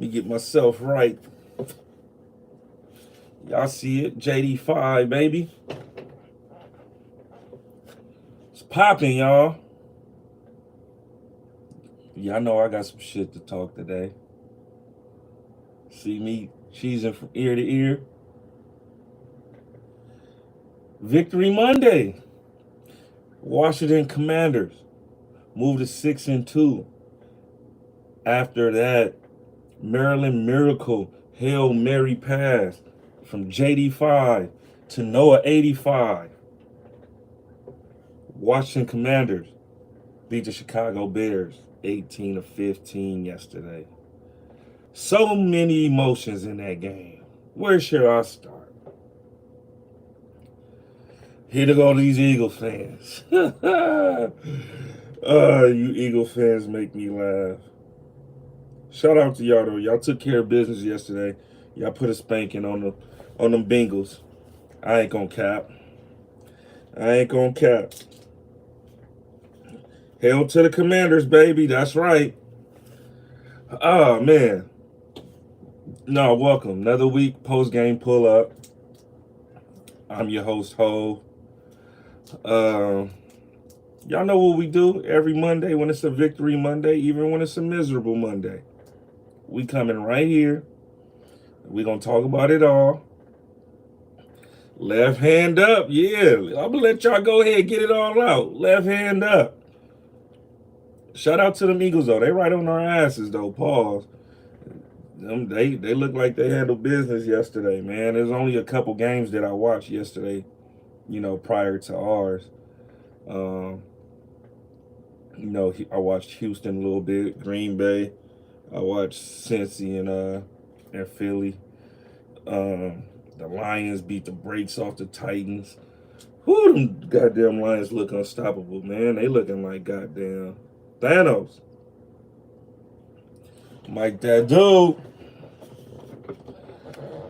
Let me get myself right. Y'all see it? JD5, baby. It's popping, y'all. Y'all know I got some shit to talk today. See me cheesing from ear to ear. Victory Monday. Washington Commanders moved to 6-2. After that, Maryland Miracle Hail Mary pass from JD5 to Noah 85. Washington Commanders beat the Chicago Bears 18-15 yesterday. So many emotions in that game. Where should I start? Here to go, these Eagle fans. You Eagle fans make me laugh. Shout out to y'all though. Y'all took care of business yesterday. Y'all put a spanking on them Bengals. I ain't gonna cap. Hail to the Commanders, baby. That's right. Oh man. No, welcome. Another week post-game pull-up. I'm your host, HOV. Y'all know what we do every Monday when it's a victory Monday, even when it's a miserable Monday. We coming right here. We gonna talk about it all. Left hand up, yeah. I'm gonna let y'all go ahead and get it all out. Left hand up. Shout out to them Eagles though. They right on our asses though. Pause. They look like they handled business yesterday, man. There's only a couple games that I watched yesterday, prior to ours. I watched Houston a little bit, Green Bay. I watched Cincy and Philly. The Lions beat the brakes off the Titans. Who them goddamn Lions look unstoppable, man. They looking like goddamn Thanos. Mike that dude.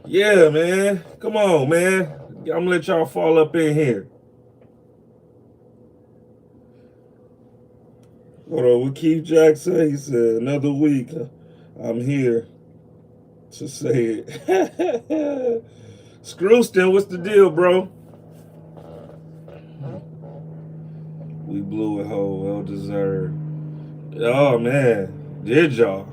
Yeah, man. Come on, man. I'm gonna let y'all fall up in here. Hold on, what Keith Jack say? He said, another week, I'm here to say it. Screwston, what's the deal, bro? We blew it whole, well deserved. Oh, man. Did y'all?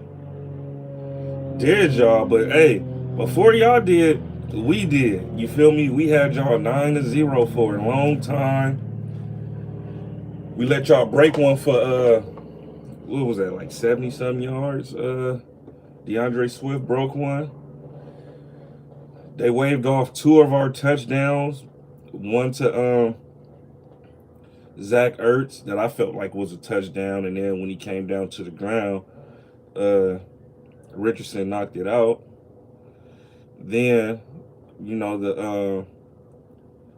But hey, before y'all did, we did. You feel me? We had y'all 9-0 for a long time. We let y'all break one for what was that, like 70-something yards? DeAndre Swift broke one. They waved off two of our touchdowns. One to Zach Ertz that I felt like was a touchdown, and then when he came down to the ground, Richardson knocked it out. Then, the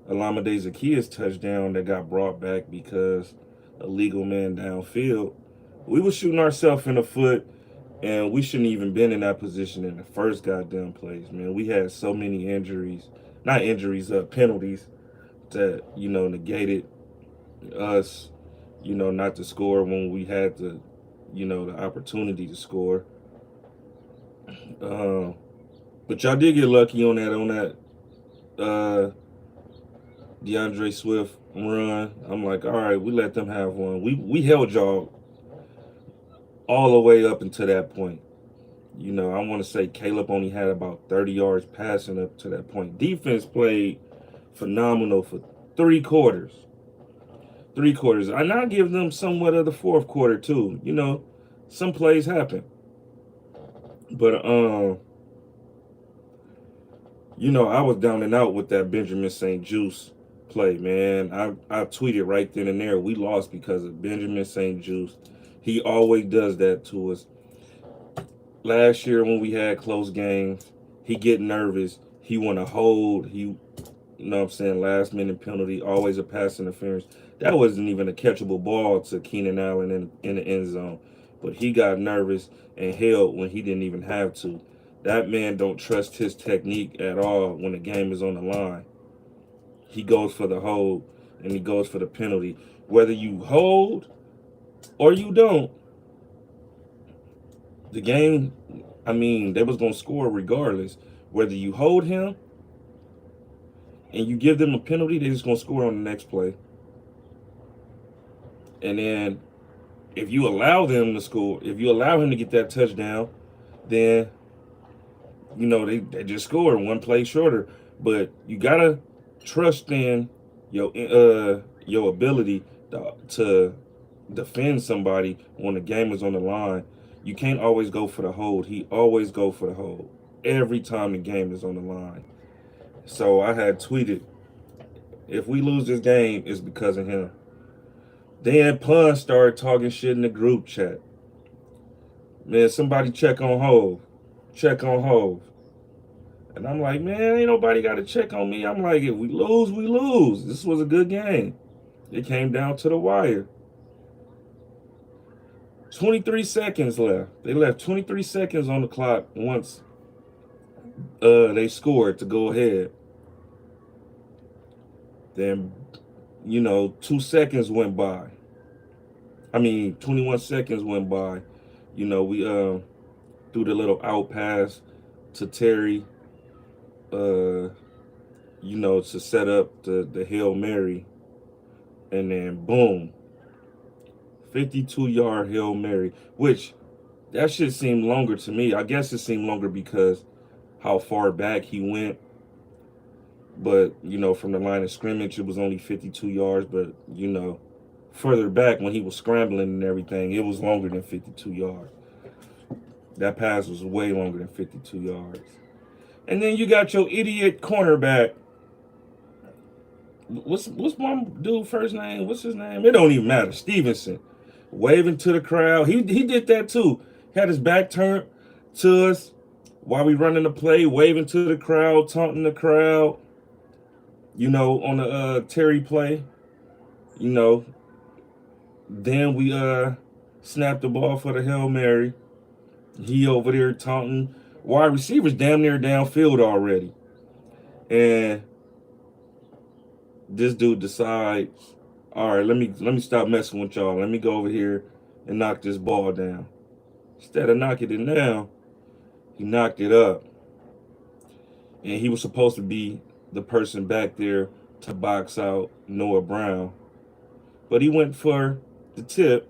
Alameda Zacchaeus touchdown that got brought back because a legal man downfield. We were shooting ourselves in the foot, and we shouldn't even been in that position in the first goddamn place, man. We had so many penalties that, negated us, not to score when we had the opportunity to score. But y'all did get lucky on that DeAndre Swift run. I'm like, all right, we let them have one. We held y'all all the way up until that point. I want to say Caleb only had about 30 yards passing up to that point. Defense played phenomenal for 3 quarters. And I give them somewhat of the fourth quarter too. Some plays happen. But I was down and out with that Benjamin St. Juice play, man. I tweeted right then and there. We lost because of Benjamin St. Juice. He always does that to us. Last year when we had close games, he get nervous. He want to hold. Last minute penalty, always a pass interference. That wasn't even a catchable ball to Keenan Allen in the end zone. But he got nervous and held when he didn't even have to. That man don't trust his technique at all when the game is on the line. He goes for the hold and he goes for the penalty. Whether you hold or you don't, the game, I mean, they was gonna score regardless. Whether you hold him and you give them a penalty, they just gonna score on the next play. And then if you allow them to score, if you allow him to get that touchdown, then they just score one play shorter. But you gotta trust in your ability to defend somebody when the game is on the line. You can't always go for the hold. He always go for the hold every time the game is on the line. So I had tweeted, if we lose this game, it's because of him. Then Pun started talking shit in the group chat. Man, somebody check on HOV. Check on HOV. And I'm like, man, ain't nobody got to check on me. I'm like, if we lose, we lose. This was a good game. It came down to the wire. 23 seconds left. They left 23 seconds on the clock once they scored to go ahead. Then, 2 seconds went by. 21 seconds went by. We threw the little out pass to Terry, to set up the Hail Mary. And then, boom, 52-yard Hail Mary, which that shit seemed longer to me. I guess it seemed longer because how far back he went. But, from the line of scrimmage, it was only 52 yards. But, further back when he was scrambling and everything, it was longer than 52 yards. That pass was way longer than 52 yards. And then you got your idiot cornerback. What's my dude first name? What's his name? It don't even matter. Stevenson. Waving to the crowd. He did that too. Had his back turned to us while we running the play, waving to the crowd, taunting the crowd. On the Terry play. Then we snapped the ball for the Hail Mary. He over there taunting. Wide receivers damn near downfield already. And this dude decides, all right, let me stop messing with y'all. Let me go over here and knock this ball down. Instead of knocking it down, he knocked it up. And he was supposed to be the person back there to box out Noah Brown. But he went for the tip,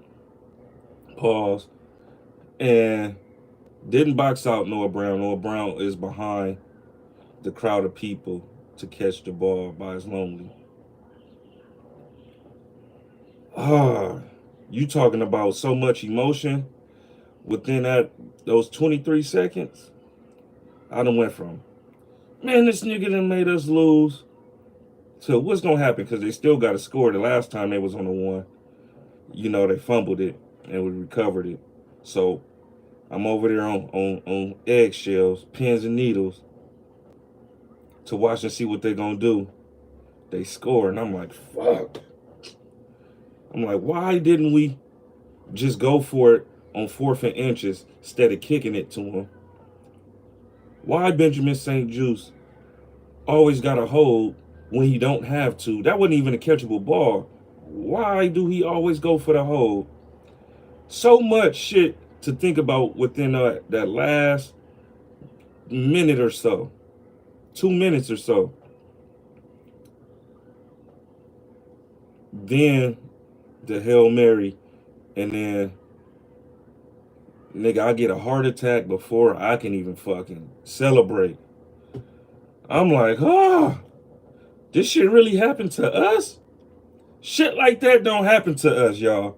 pause, and didn't box out Noah Brown. Noah Brown is behind the crowd of people to catch the ball by his lonely. You talking about so much emotion within those 23 seconds? I done went from, man, this nigga done made us lose, so what's going to happen? Because they still got to score. The last time they was on the one, they fumbled it and we recovered it. So I'm over there on eggshells, pins and needles to watch and see what they're going to do. They score, and I'm like, fuck. I'm like, why didn't we just go for it on 4th and inches instead of kicking it to him? Why Benjamin St. Juste always got a hold when he don't have to? That wasn't even a catchable ball. Why do he always go for the hold? So much shit to think about within that last minute or so. 2 minutes or so. Then the Hail Mary, and then nigga, I get a heart attack before I can even fucking celebrate. I'm like, this shit really happened to us? Shit like that don't happen to us, y'all.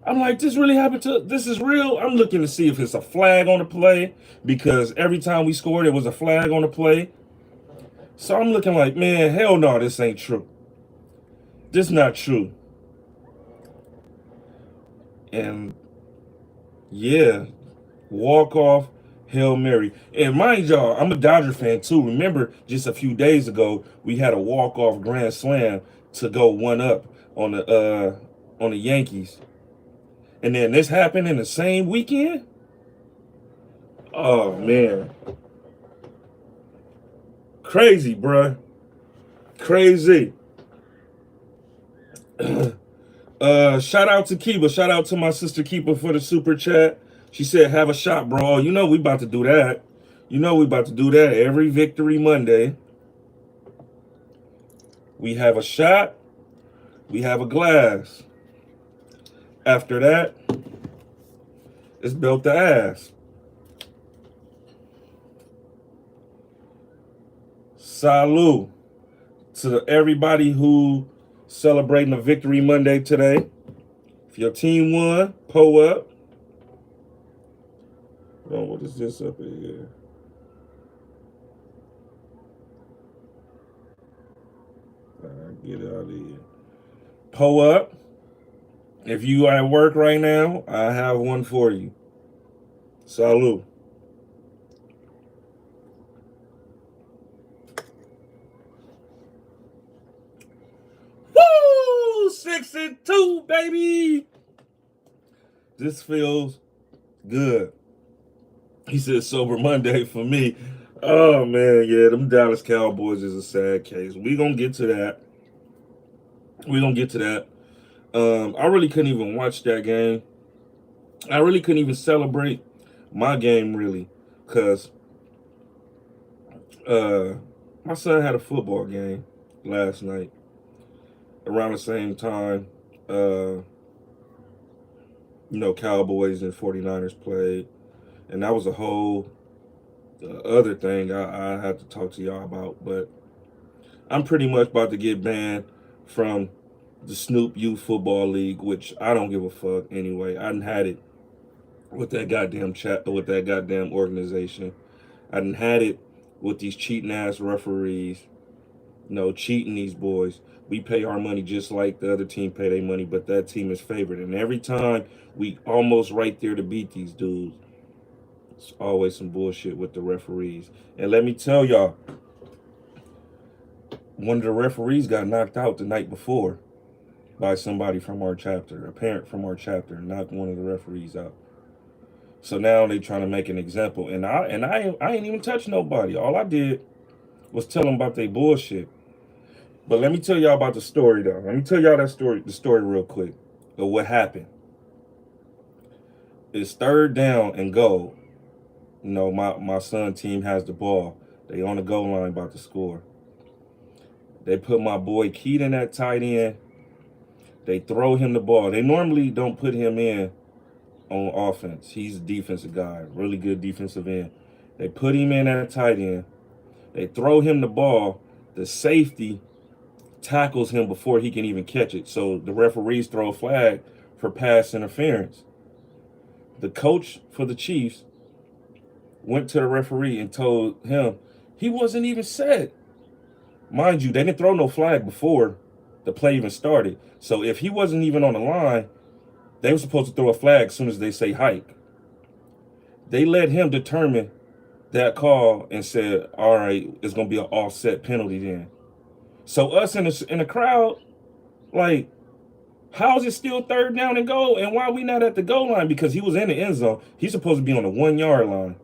I'm like, this really happened to us? This is real? I'm looking to see if it's a flag on the play, because every time we scored, it was a flag on the play. So I'm looking like, man, hell no, this ain't true. This not true. And yeah, walk off Hail Mary. And mind y'all, I'm a Dodger fan too. Remember, just a few days ago, we had a walk-off grand slam to go 1-up on the Yankees. And then this happened in the same weekend? Oh man. Crazy, bruh. Crazy. Shout out to Kiba. Shout out to my sister Kiba for the super chat. She said, have a shot, bro. You know we about to do that. You know we about to do that every Victory Monday. We have a shot. We have a glass. After that, it's built the ass. Salute to everybody who celebrating a Victory Monday today. If your team won, pull up. Oh, what is this up in here? Get out of here. Pull up. If you are at work right now, I have one for you. Salute. Woo! 6-2, baby. This feels good. He said sober Monday for me. Oh man, yeah, them Dallas Cowboys is a sad case. We gonna get to that. I really couldn't even watch that game. I really couldn't even celebrate my game really, cause my son had a football game last night around the same time. Cowboys and 49ers played, and that was a whole other thing I had to talk to y'all about. But I'm pretty much about to get banned from the Snoop Youth Football League, which I don't give a fuck anyway. I done had it with that goddamn with that goddamn organization. I done had it with these cheating ass referees. Cheating these boys. We pay our money just like the other team pay their money, but that team is favored. And every time we almost right there to beat these dudes, it's always some bullshit with the referees. And let me tell y'all, one of the referees got knocked out the night before by somebody from our chapter. A parent from our chapter knocked one of the referees out. So now they trying to make an example. And I ain't even touched nobody. All I did was tell them about their bullshit. But let me tell y'all about the story, though. Let me tell y'all the story real quick of what happened. It's third down and goal. My son team has the ball. They on the goal line about to score. They put my boy Keaton at tight end. They throw him the ball. They normally don't put him in on offense. He's a defensive guy, really good defensive end. They put him in at tight end. They throw him the ball. The safety tackles him before he can even catch it. So the referees throw a flag for pass interference. The coach for the Chiefs went to the referee and told him he wasn't even set. Mind you, they didn't throw no flag before the play even started. So if he wasn't even on the line, they were supposed to throw a flag as soon as they say hike. They let him determine that call and said, all right, it's going to be an offset penalty then. So us in the crowd, like, how is it still third down and goal? And why are we not at the goal line? Because he was in the end zone. He's supposed to be on the 1 yard line.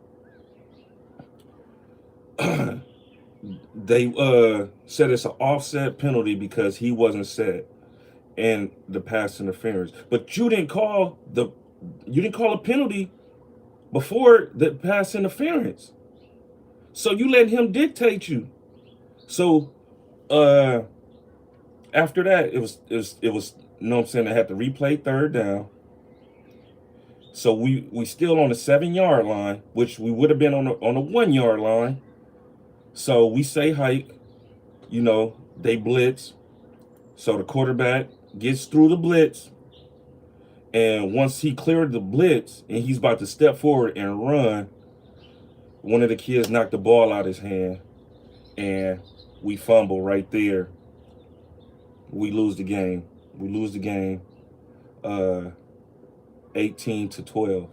They said it's an offset penalty because he wasn't set and the pass interference. But you didn't call a penalty before the pass interference. So you let him dictate you. So after that, it was you know what I'm saying, they had to replay third down. So we still on the 7 yard line, which we would have been on the 1 yard line. So we say hike, they blitz. So the quarterback gets through the blitz. And once he cleared the blitz and he's about to step forward and run, one of the kids knocked the ball out of his hand. And we fumble right there. We lose the game. 18-12.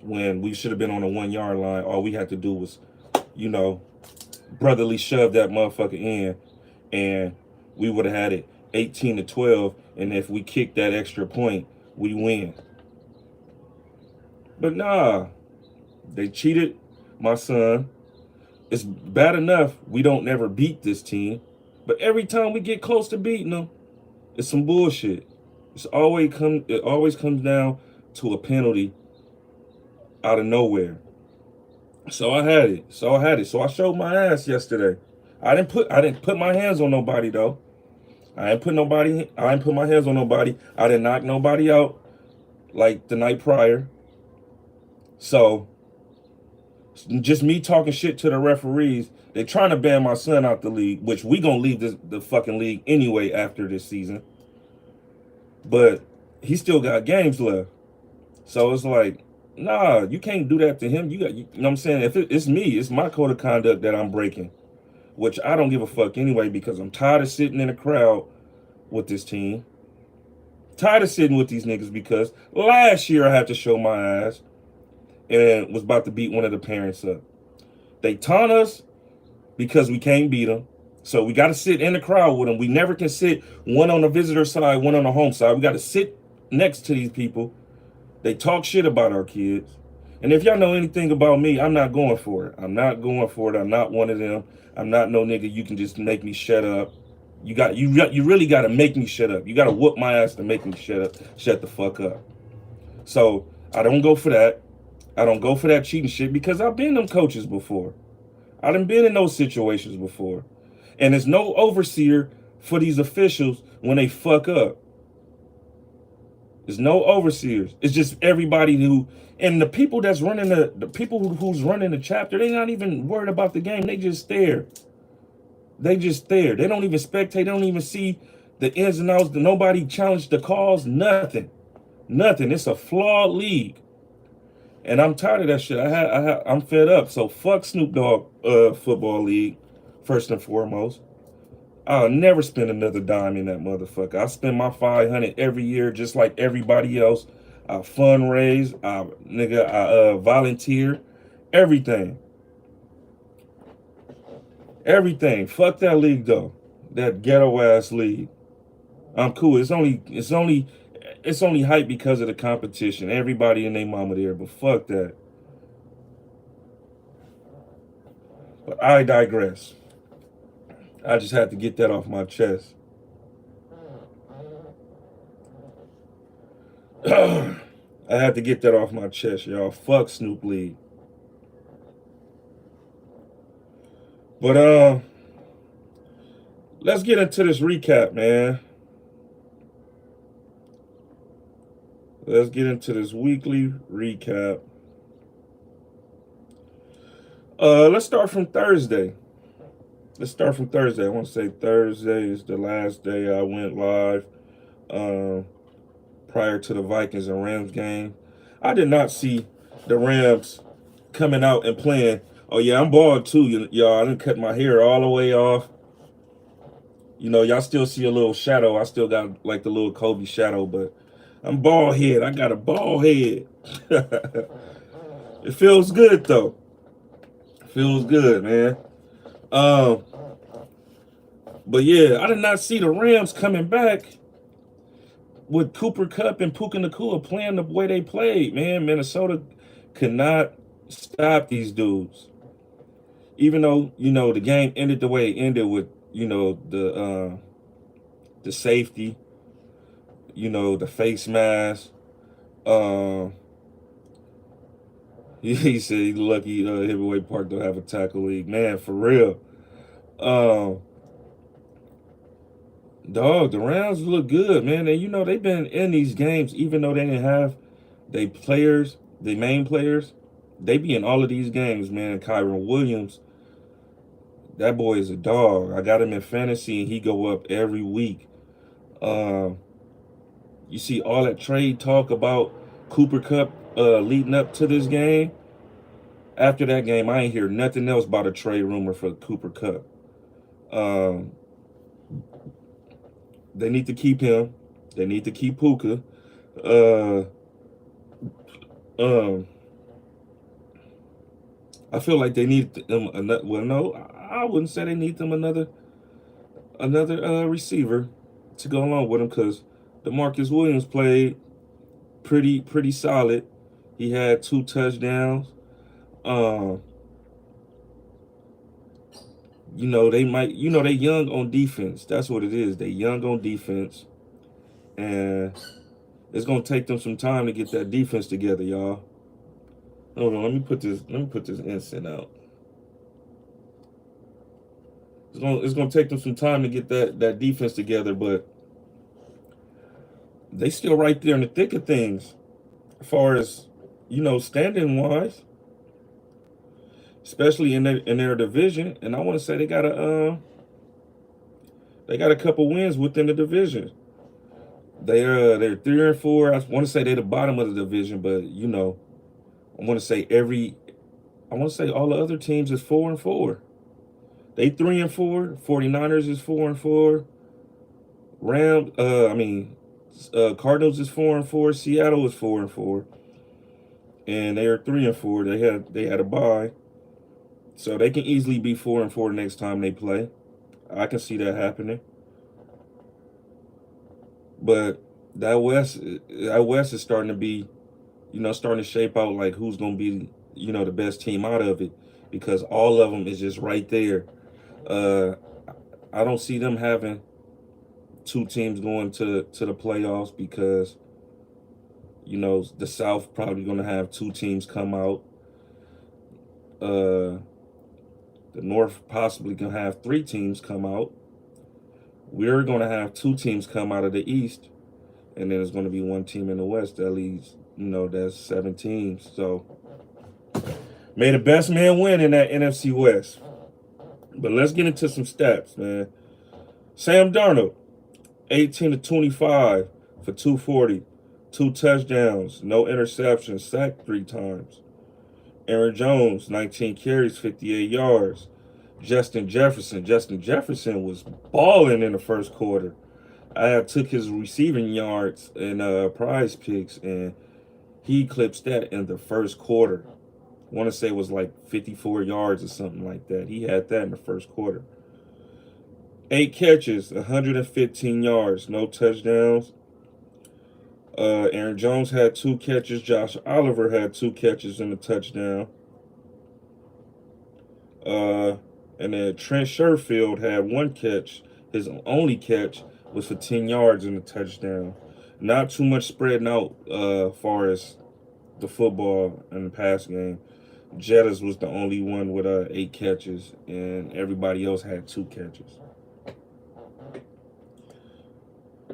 When we should have been on the 1 yard line, all we had to do was, brotherly shove that motherfucker in, and we would have had it 18-12. And if we kicked that extra point, we win. But nah, they cheated my son. It's bad enough we don't never beat this team, but every time we get close to beating them, it's some bullshit. It always comes down to a penalty out of nowhere. So I had it. So I showed my ass yesterday. I didn't put my hands on nobody though. I ain't put my hands on nobody. I didn't knock nobody out like the night prior. So just me talking shit to the referees. They're trying to ban my son out the league, which we gonna leave the fucking league anyway after this season. But he still got games left. So it's like, nah, you can't do that to him. You know what I'm saying? If it's me, it's my code of conduct that I'm breaking, which I don't give a fuck anyway because I'm tired of sitting in a crowd with this team. Tired of sitting with these niggas because last year I had to show my ass and was about to beat one of the parents up. They taunt us because we can't beat them. So we got to sit in the crowd with them. We never can sit one on the visitor side, one on the home side. We got to sit next to these people. They talk shit about our kids. And if y'all know anything about me, I'm not going for it. I'm not going for it. I'm not one of them. I'm not no nigga you can just make me shut up. You really got to make me shut up. You got to whoop my ass to make me shut up. Shut the fuck up. So I don't go for that. I don't go for that cheating shit because I've been them coaches before. I done been in those situations before. And there's no overseer for these officials when they fuck up. There's no overseers. It's just everybody who, and the people that's running the people who's running the chapter, they not even worried about the game. They just there. They just there. They don't even spectate. They don't even see the ins and outs. Nobody challenged the calls. Nothing. Nothing. It's a flawed league. And I'm tired of that shit. I'm fed up. So fuck Snoop Dogg football league, first and foremost. I'll never spend another dime in that motherfucker. I spend my $500 every year, just like everybody else. I fundraise, I volunteer, everything. Everything. Fuck that league though. That ghetto ass league. I'm cool. It's only hype because of the competition. Everybody and their mama there, but fuck that. But I digress. I just had to get that off my chest. I had to get that off my chest, y'all. Fuck Snoop League. But let's get into this recap, man. Let's get into this weekly recap. Let's start from Thursday. I want to say Thursday is the last day I went live prior to the Vikings and Rams game. I did not see the Rams coming out and playing. Oh, yeah, I'm bald too, y'all. I didn't cut my hair all the way off. You know, y'all still see a little shadow. I still got like the little Kobe shadow, but I'm bald head. I got a bald head. It feels good, though. Feels good, man. But yeah, I did not see the Rams coming back with Cooper Kupp and Puka Nacua playing the way they played, man. Minnesota could not stop these dudes. Even though, you know, the game ended the way it ended with, you know, the safety, you know, the face mask. He said he's lucky Heavyweight Park don't have a tackle league. Man, for real. Dog, the Rams look good, man. And you know, they've been in these games, even though they didn't have their players, the main players. They be in all of these games, man. Kyron Williams, that boy is a dog. I got him in fantasy, and he go up every week. You see all that trade talk about Cooper Kupp leading up to this game. After that game, I ain't hear nothing else about a trade rumor for Cooper Kupp. They need to keep him. They need to keep Puka. I feel like they need them another. Well, no, I wouldn't say they need them another receiver to go along with him because DeMarcus Williams played pretty solid. He had 2 touchdowns. You know, they young on defense. That's what it is. They young on defense. And It's gonna take them some time to get that defense together, y'all. Hold on, let me put this. Let me put this incense out. It's gonna take them some time to get that defense together, but they still right there in the thick of things, as far as standing wise, especially in their division. And I want to say they got a couple wins within the division. They're 3-4. I want to say they're the bottom of the division, but I want to say all the other teams is 4-4. They 3-4. 49ers is 4-4. Cardinals is 4-4. Seattle is 4-4, and they are 3-4. They had a bye, so they can easily be 4-4 next time they play. I can see that happening. But that West is starting to be, starting to shape out like who's going to be, the best team out of it, because all of them is just right there. Uh, I don't see them having two teams going to the playoffs, because the South probably going to have two teams come out. Uh, the North possibly going to have three teams come out. We're going to have two teams come out of the East, and then there's going to be one team in the West that leads. That's 7 teams. So may the best man win in that NFC West. But let's get into some stats, man. Sam Darnold, 18-25 for 240, 2 touchdowns, no interceptions, sacked 3 times. Aaron Jones, 19 carries, 58 yards. Justin Jefferson was balling in the first quarter. I took his receiving yards and prize picks, and he eclipsed that in the first quarter. I want to say it was like 54 yards or something like that. He had that in the first quarter. 8 catches, 115 yards, no touchdowns. Aaron Jones had 2 catches. Josh Oliver had 2 catches and a touchdown. And then Trent Sherfield had 1 catch. His only catch was for 10 yards and a touchdown. Not too much spreading out far as the football and the pass game. Jettas was the only one with 8 catches, and everybody else had 2 catches.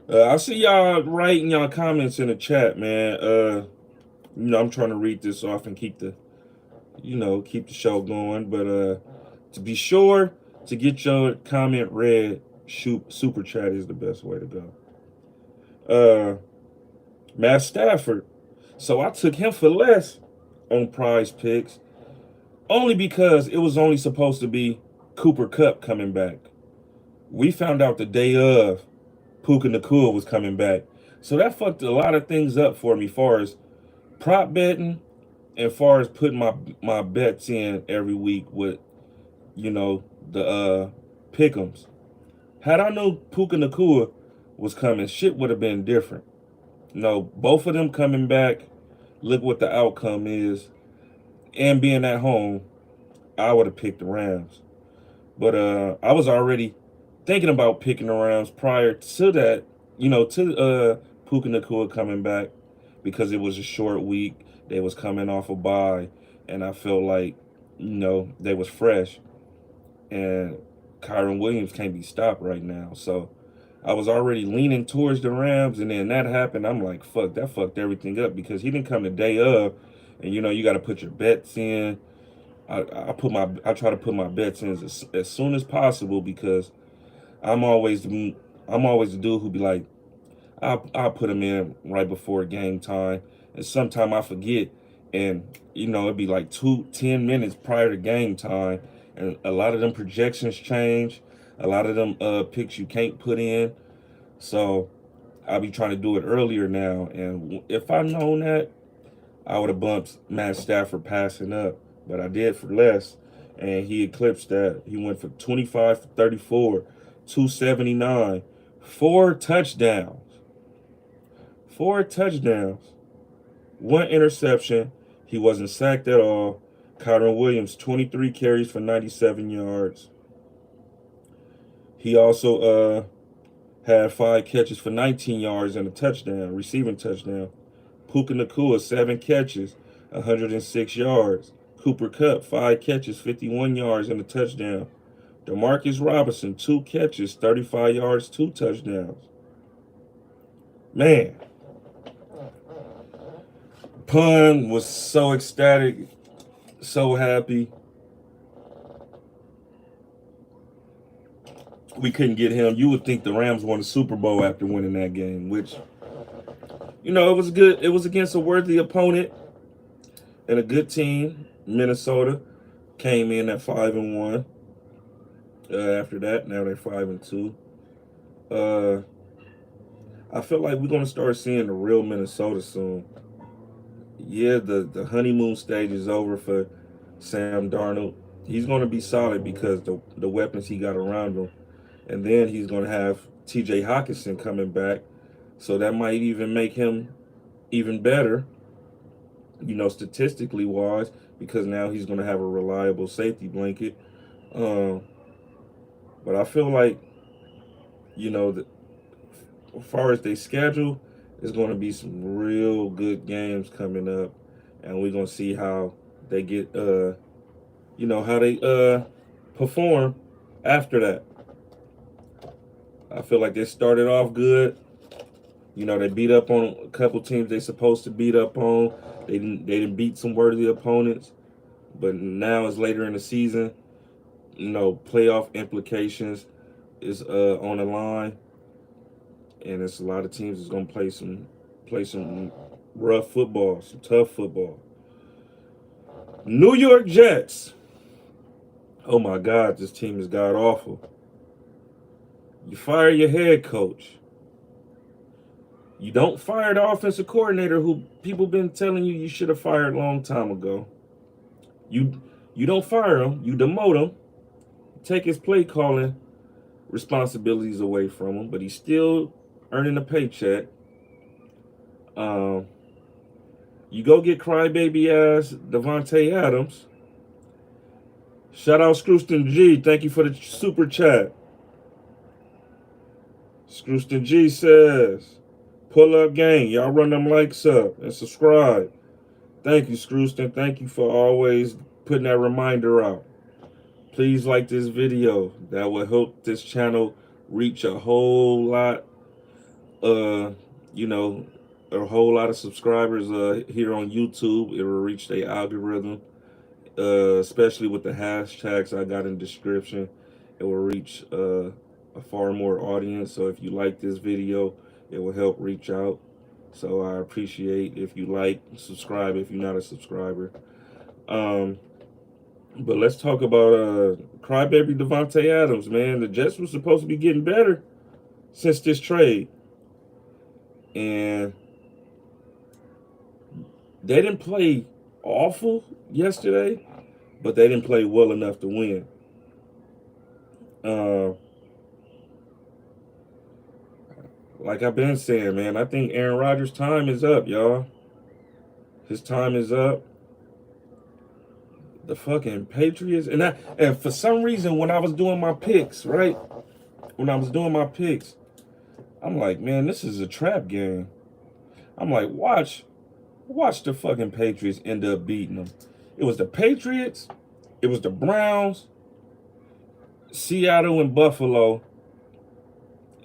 I see y'all writing y'all comments in the chat, man. I'm trying to read this off and keep the show going. But to be sure to get your comment read, super chat is the best way to go. Matt Stafford. So I took him for less on prize picks, only because it was only supposed to be Cooper Kupp coming back. We found out the day of Puka Nacua was coming back. So that fucked a lot of things up for me, far as prop betting and far as putting my bets in every week with, the pick'ems. Had I known Puka Nacua was coming, shit would have been different. Both of them coming back, look what the outcome is. And being at home, I would have picked the Rams. But I was already thinking about picking the Rams prior to that, to Puka Nacua coming back, because it was a short week. They was coming off a bye, and I felt like, they was fresh. And Kyron Williams can't be stopped right now. So I was already leaning towards the Rams, and then that happened. I'm like, fuck, that fucked everything up, because he didn't come the day of, and you got to put your bets in. I try to put my bets in as soon as possible, because I'm always the dude who be like, I'll put them in right before game time, and sometime I forget, and it'd be like 10 minutes prior to game time, and a lot of them projections change, a lot of them picks you can't put in, so I'll be trying to do it earlier now. And if I known that, I would have bumped Matt Stafford passing up, but I did for less, and he eclipsed that. He went for 25 for 34, 279, 4 touchdowns. 4 touchdowns, 1 interception. He wasn't sacked at all. Kyron Williams, 23 carries for 97 yards. He also had 5 catches for 19 yards and a touchdown, receiving touchdown. Puka Nakua, 7 catches, 106 yards. Cooper Kupp, 5 catches, 51 yards and a touchdown. Demarcus Robinson, 2 catches, 35 yards, 2 touchdowns. Man, Pun was so ecstatic, so happy. We couldn't get him. You would think the Rams won the Super Bowl after winning that game, which, it was good. It was against a worthy opponent and a good team. Minnesota came in at 5-1. After that, now they're 5-2. I feel like we're gonna start seeing the real Minnesota soon. Yeah, the honeymoon stage is over for Sam Darnold. He's gonna be solid because the weapons he got around him, and then he's gonna have T.J. Hawkinson coming back, so that might even make him even better. Statistically wise, because now he's gonna have a reliable safety blanket. But I feel like, as far as their schedule, there's going to be some real good games coming up, and we're going to see how they get, how they perform after that. I feel like they started off good. They beat up on a couple teams they supposed to beat up on. They didn't beat some worthy opponents, but now it's later in the season. Playoff implications is on the line, and it's a lot of teams that's gonna play some rough football, some tough football. New York Jets. Oh my God, this team is god awful. You fire your head coach. You don't fire the offensive coordinator who people been telling you should have fired a long time ago. You don't fire him. You demote him. Take his play calling responsibilities away from him, but he's still earning a paycheck. You go get crybaby ass Devontae Adams. Shout out Scrooston G. Thank you for the super chat. Scrooston G says, pull up gang. Y'all run them likes up and subscribe. Thank you, Scrooston. Thank you for always putting that reminder out. Please like this video. That will help this channel reach a whole lot, a whole lot of subscribers here on YouTube. It will reach their algorithm, especially with the hashtags I got in the description. It will reach a far more audience. So if you like this video, it will help reach out. So I appreciate if you like, subscribe if you're not a subscriber. But let's talk about crybaby Devontae Adams, man. The Jets were supposed to be getting better since this trade. And they didn't play awful yesterday, but they didn't play well enough to win. Like I've been saying, man, I think Aaron Rodgers' time is up, y'all. His time is up. The fucking Patriots, and for some reason, when I was doing my picks, right? When I was doing my picks, I'm like, man, this is a trap game. I'm like, watch the fucking Patriots end up beating them. It was the Patriots, it was the Browns, Seattle and Buffalo,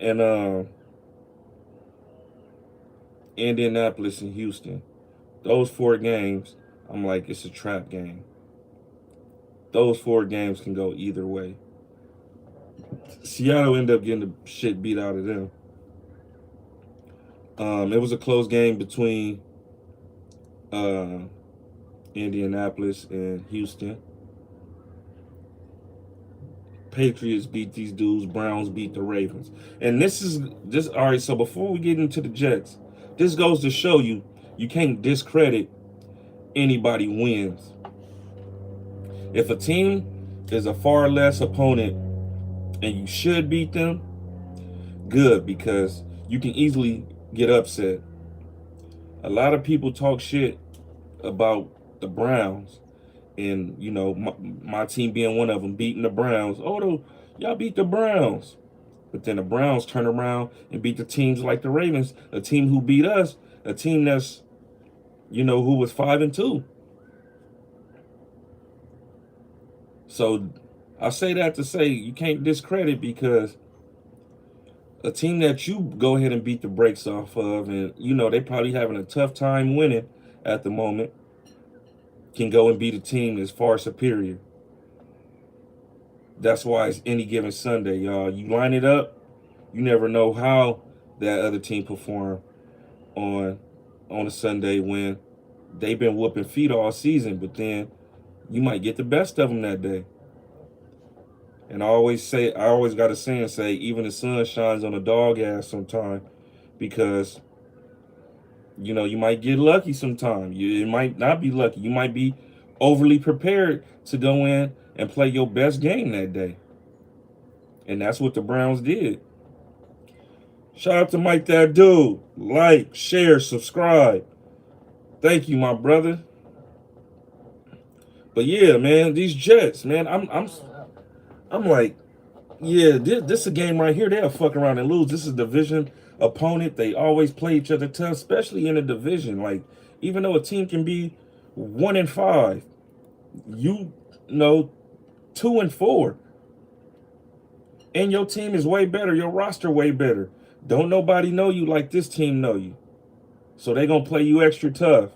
and Indianapolis and Houston. Those 4 games, I'm like, it's a trap game. Those 4 games can go either way. Seattle ended up getting the shit beat out of them. It was a close game between Indianapolis and Houston. Patriots beat these dudes. Browns beat the Ravens. And all right, so before we get into the Jets, this goes to show you can't discredit anybody wins. If a team is a far less opponent and you should beat them, good, because you can easily get upset. A lot of people talk shit about the Browns, and my team being one of them, beating the Browns. Oh, y'all beat the Browns. But then the Browns turn around and beat the teams like the Ravens, a team who beat us, a team that's, who was 5-2. So I say that to say you can't discredit, because a team that you go ahead and beat the brakes off of, and they probably having a tough time winning at the moment, can go and beat a team that's far superior. That's why it's any given Sunday, y'all. You line it up, you never know how that other team perform on a Sunday when they've been whooping feet all season, but then you might get the best of them that day. And I always got a saying, say, even the sun shines on a dog ass sometime, because you might get lucky sometime. It might not be lucky. You might be overly prepared to go in and play your best game that day. And that's what the Browns did. Shout out to Mike That Dude. Like, share, subscribe. Thank you, my brother. But yeah, man, these Jets, man, I'm like, yeah, this is a game right here. They'll fuck around and lose. This is a division opponent. They always play each other tough, especially in a division. Like, even though a team can be 1-5, you know, 2-4, and your team is way better. Your roster way better. Don't nobody know you like this team know you. So they gonna play you extra tough.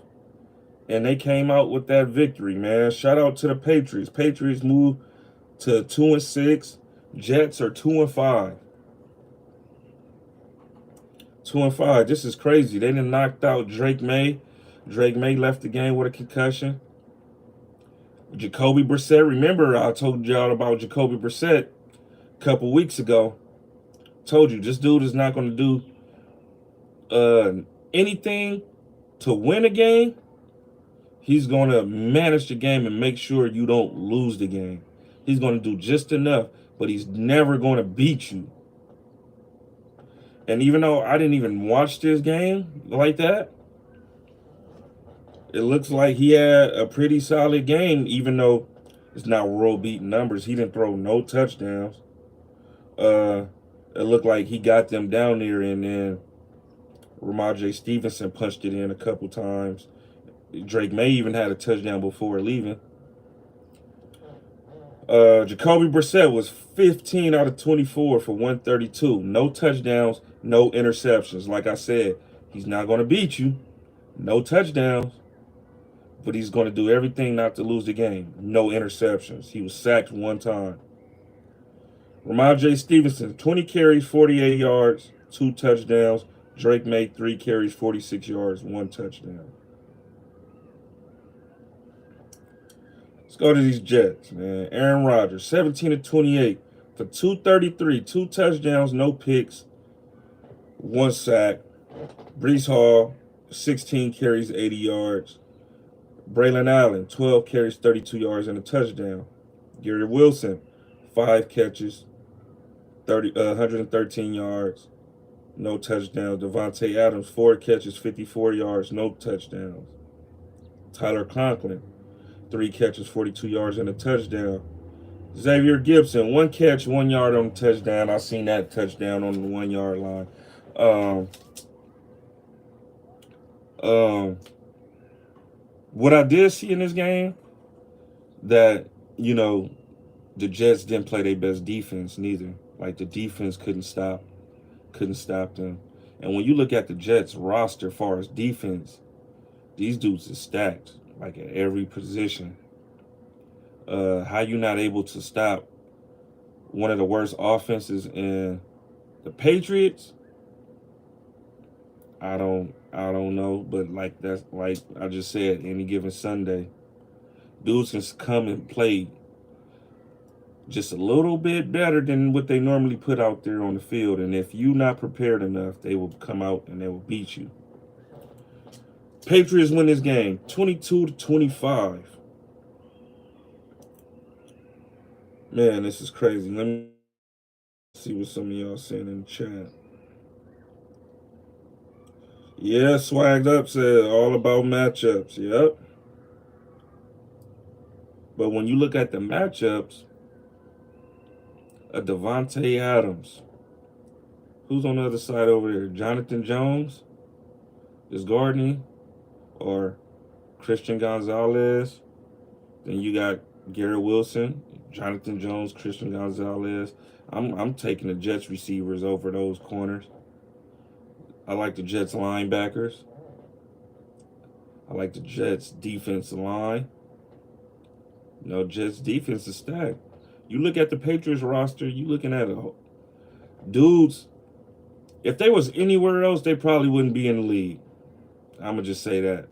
And they came out with that victory, man. Shout out to the Patriots. Patriots moved to 2-6. Jets are 2-5. 2-5. This is crazy. They done knocked out Drake May. Drake May left the game with a concussion. Jacoby Brissett. Remember, I told y'all about Jacoby Brissett a couple weeks ago. Told you, this dude is not going to do anything to win a game. He's going to manage the game and make sure you don't lose the game. He's going to do just enough, but he's never going to beat you. And even though I didn't even watch this game like that, it looks like he had a pretty solid game, even though it's not world-beating numbers. He didn't throw no touchdowns. It looked like he got them down there, and then Ramondre Stevenson punched it in a couple times. Drake May even had a touchdown before leaving. Jacoby Brissett was 15 out of 24 for 132. No touchdowns, no interceptions. Like I said, he's not going to beat you. No touchdowns. But he's going to do everything not to lose the game. No interceptions. He was sacked one time. Ramondre Stevenson, 20 carries, 48 yards, 2 touchdowns. Drake May, 3 carries, 46 yards, 1 touchdown. Let's go to these Jets, man. Aaron Rodgers, 17 of 28 for 233, 2 touchdowns, no picks, 1 sack. Breece Hall, 16 carries, 80 yards. Braylon Allen, 12 carries, 32 yards, and a touchdown. Gary Wilson, 5 catches, 113 yards, no touchdowns. Devontae Adams, 4 catches, 54 yards, no touchdowns. Tyler Conklin, 3 catches, 42 yards, and a touchdown. Xavier Gibson, 1 catch, 1 yard on the touchdown. I seen that touchdown on the 1 yard line. What I did see in this game, that, the Jets didn't play their best defense neither. Like, the defense couldn't stop them. And when you look at the Jets roster as far as defense, these dudes are stacked, like at every position. How you not able to stop one of the worst offenses in the Patriots? I don't know, but like that's like I just said, any given Sunday, dudes can come and play just a little bit better than what they normally put out there on the field, and if you're not prepared enough, they will come out and they will beat you. Patriots win this game 22-25. Man, this is crazy. Let me see what some of y'all saying in the chat. Yeah, Swagged Up said all about matchups. Yep. But when you look at the matchups, a Devontae Adams, Who's on the other side over there? Jonathan Jones is guarding, or Christian Gonzalez. Then you got Garrett Wilson, Jonathan Jones, Christian Gonzalez. I'm taking the Jets receivers over those corners. I like the Jets linebackers. I like the Jets defensive line. Jets defense is stacked. You look at the Patriots roster, you looking at dudes. If they was anywhere else, they probably wouldn't be in the league. I'm gonna just say that.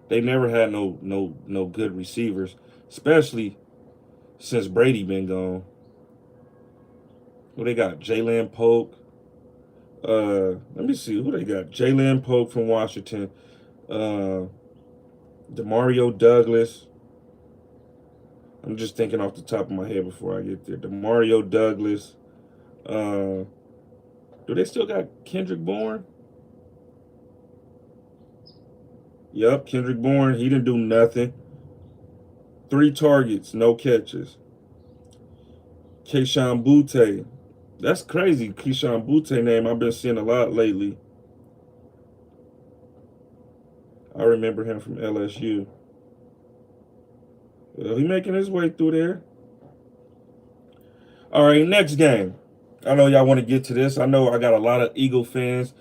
They never had no good receivers, especially since Brady been gone. Well, they got Jalen Polk. Let me see who they got. Jalen Polk from Washington. Demario Douglas. I'm just thinking off the top of my head before I get there. Demario Douglas. Do they still got Kendrick Bourne? Yep, Kendrick Bourne. He didn't do nothing. 3 targets, no catches. Keyshawn Butte. That's crazy. Keyshawn Butte name I've been seeing a lot lately. I remember him from LSU. Well, he making his way through there. All right, next game. I know y'all want to get to this. I know I got a lot of Eagle fans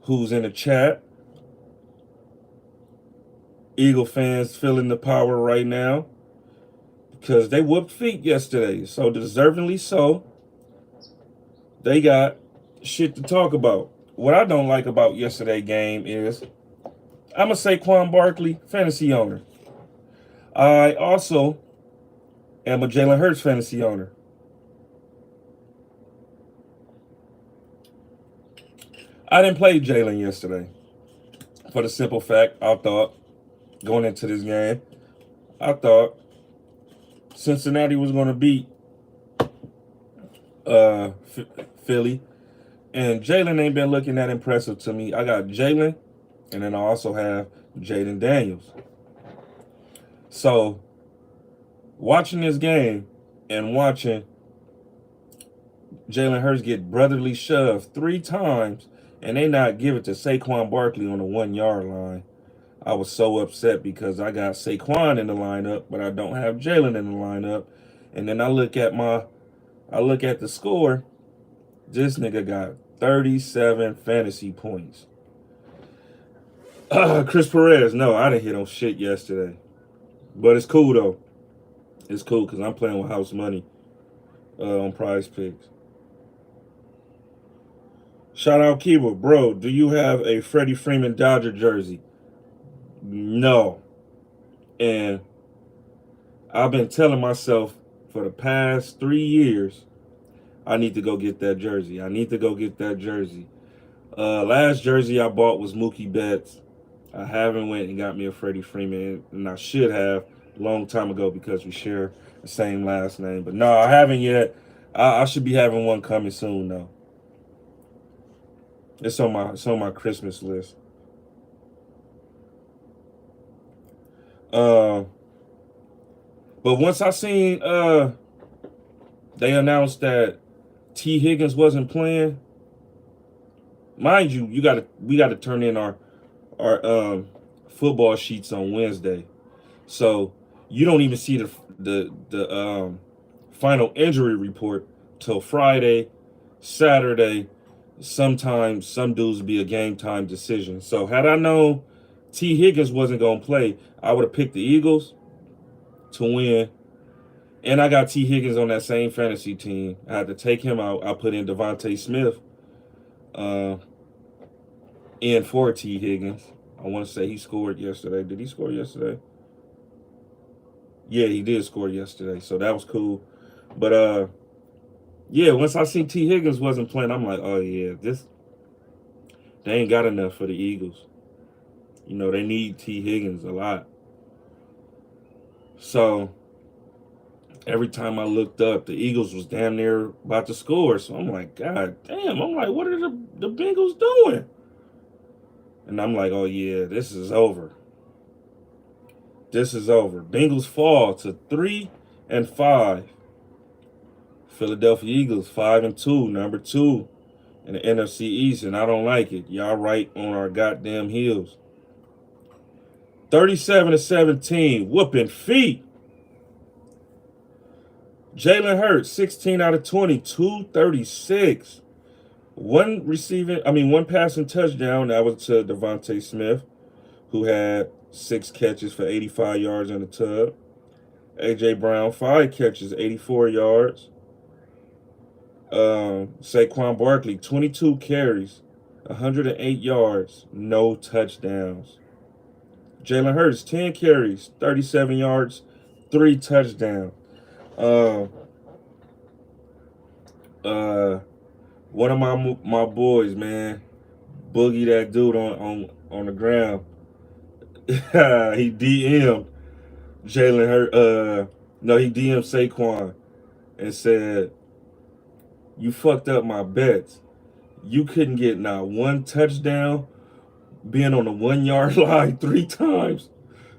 who's in the chat. Eagle fans feeling the power right now because they whooped feet yesterday. So deservingly so. They got shit to talk about. What I don't like about yesterday's game is I'm a Saquon Barkley fantasy owner. I also am a Jalen Hurts fantasy owner. I didn't play Jalen yesterday for the simple fact I thought going into this game, I thought Cincinnati was going to beat Philly, and Jalen ain't been looking that impressive to me. I got Jalen, and then I also have Jaden Daniels. So, watching this game and watching Jalen Hurts get brotherly shoved 3 times, and they not give it to Saquon Barkley on the 1-yard line, I was so upset because I got Saquon in the lineup, but I don't have Jalen in the lineup. And then I look at the score. This nigga got 37 fantasy points. Chris Perez, no, I didn't hit on shit yesterday. But it's cool, though. It's cool because I'm playing with house money on Prize Picks. Shout out Kiba. Bro, do you have a Freddie Freeman Dodger jersey? No. And I've been telling myself for the past 3 years, I need to go get that jersey. Last jersey I bought was Mookie Betts. I haven't went and got me a Freddie Freeman, and I should have a long time ago because we share the same last name. But no, I haven't yet. I should be having one coming soon though. It's on my Christmas list. But once I seen they announced that T. Higgins wasn't playing, mind you, we gotta turn in our football sheets on Wednesday, so you don't even see the final injury report till Friday, Saturday. Sometimes some dudes be a game time decision. So had I known T. Higgins wasn't gonna play, I would have picked the Eagles to win. And I got T. Higgins on that same fantasy team. I had to take him out. I put in Devontae Smith in for T. Higgins. I want to say he scored yesterday. Did he score yesterday? Yeah, he did score yesterday. So that was cool. But yeah, once I seen T. Higgins wasn't playing, I'm like, oh yeah, they ain't got enough for the Eagles. You know, they need T. Higgins a lot. So every time I looked up, the Eagles was damn near about to score. So I'm like, God damn. I'm like, what are the Bengals doing? And I'm like, oh yeah, this is over. Bengals fall to 3-5. Philadelphia Eagles 5-2, number 2 in the NFC East, and I don't like it. Y'all right on our goddamn heels. 37-17, whooping feet. Jalen Hurts, 16 out of 20, 236. One passing touchdown. That was to Devontae Smith, who had 6 catches for 85 yards in the tub. A.J. Brown, 5 catches, 84 yards. Saquon Barkley, 22 carries, 108 yards, no touchdowns. Jalen Hurts, 10 carries, 37 yards, 3 touchdowns. One of my boys, man, Boogie, that dude on the ground. He DM'd Jalen Hurts. No, he DM'd Saquon and said, "You fucked up my bets. You couldn't get not one touchdown, being on the 1 yard line 3 times.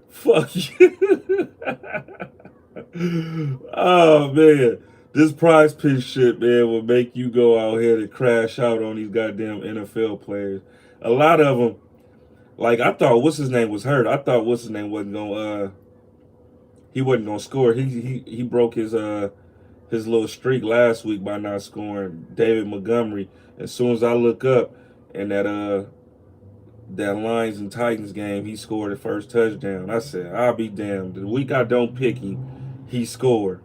Fuck you." Oh man, this prize pit shit, man, will make you go out here and crash out on these goddamn NFL players. A lot of them, like I thought, what's his name was hurt. I thought what's his name wasn't gonna he wasn't gonna score. He broke his little streak last week by not scoring. David Montgomery. As soon as I look up and that Lions and Titans game, he scored the first touchdown. I said, I'll be damned. The week I don't pick him, he scored.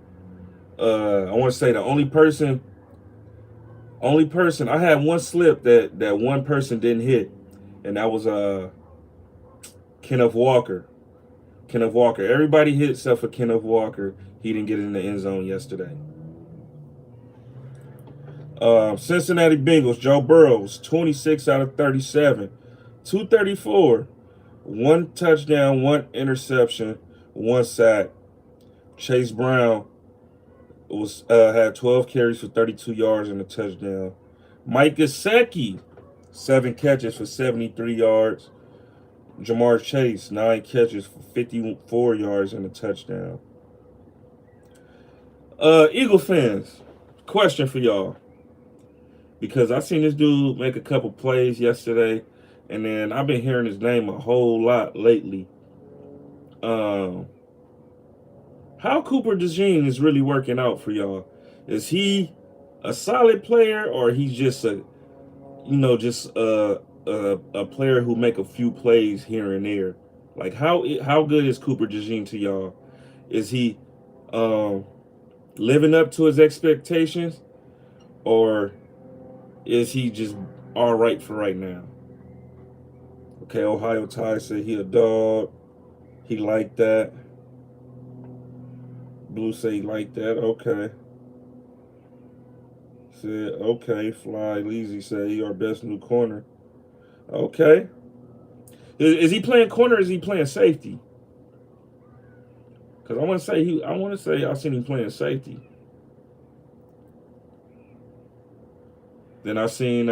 I want to say the only person I had one slip that one person didn't hit, and that was Kenneth Walker. Kenneth Walker. Everybody hit except for Kenneth Walker. He didn't get in the end zone yesterday. Cincinnati Bengals, Joe Burrows, 26 out of 37, 234, 1 touchdown, 1 interception, 1 sack. Chase Brown had 12 carries for 32 yards and a touchdown. Mike Gesicki, 7 catches for 73 yards. Jamar Chase, 9 catches for 54 yards and a touchdown. Eagle fans, question for y'all. Because I seen this dude make a couple plays yesterday, and then I've been hearing his name a whole lot lately. How Cooper DeJean is really working out for y'all? Is he a solid player, or he's just a player who make a few plays here and there? Like how good is Cooper DeJean to y'all? Is he living up to his expectations, or is he just all right for right now? Okay, Ohio Ty said he a dog. He like that. Blue say he like that. Okay. Said, okay. Fly Leezy said he our best new corner. Okay. Is he playing corner or is he playing safety? Because I want to say I seen him playing safety. Then I seen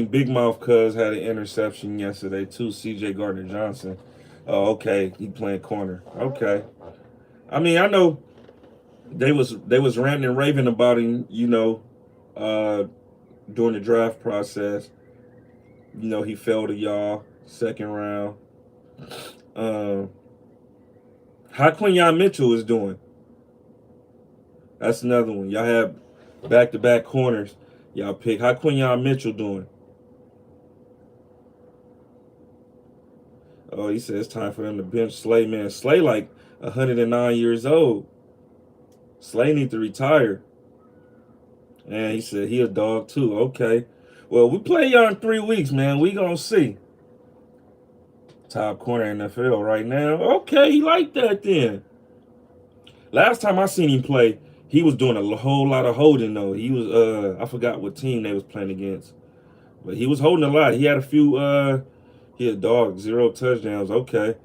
Big Mouth Cuz had an interception yesterday too. C.J. Gardner-Johnson. Oh, okay, he playing corner. Okay. I mean, I know they was ranting and raving about him, during the draft process. He fell to y'all 2nd round. How Quinyon Mitchell is doing? That's another one. Y'all have back-to-back corners. Y'all pick. How Quinyon Mitchell doing? Oh, he said it's time for them to bench Slay, man. Slay like 109 years old. Slay need to retire. And he said he a dog too. Okay. Well, we play y'all in 3 weeks, man. We gonna see. Top corner NFL right now. Okay, he like that then. Last time I seen him play, he was doing a whole lot of holding though. He was I forgot what team they was playing against. But he was holding a lot. He had a few he had 0 touchdowns. Okay.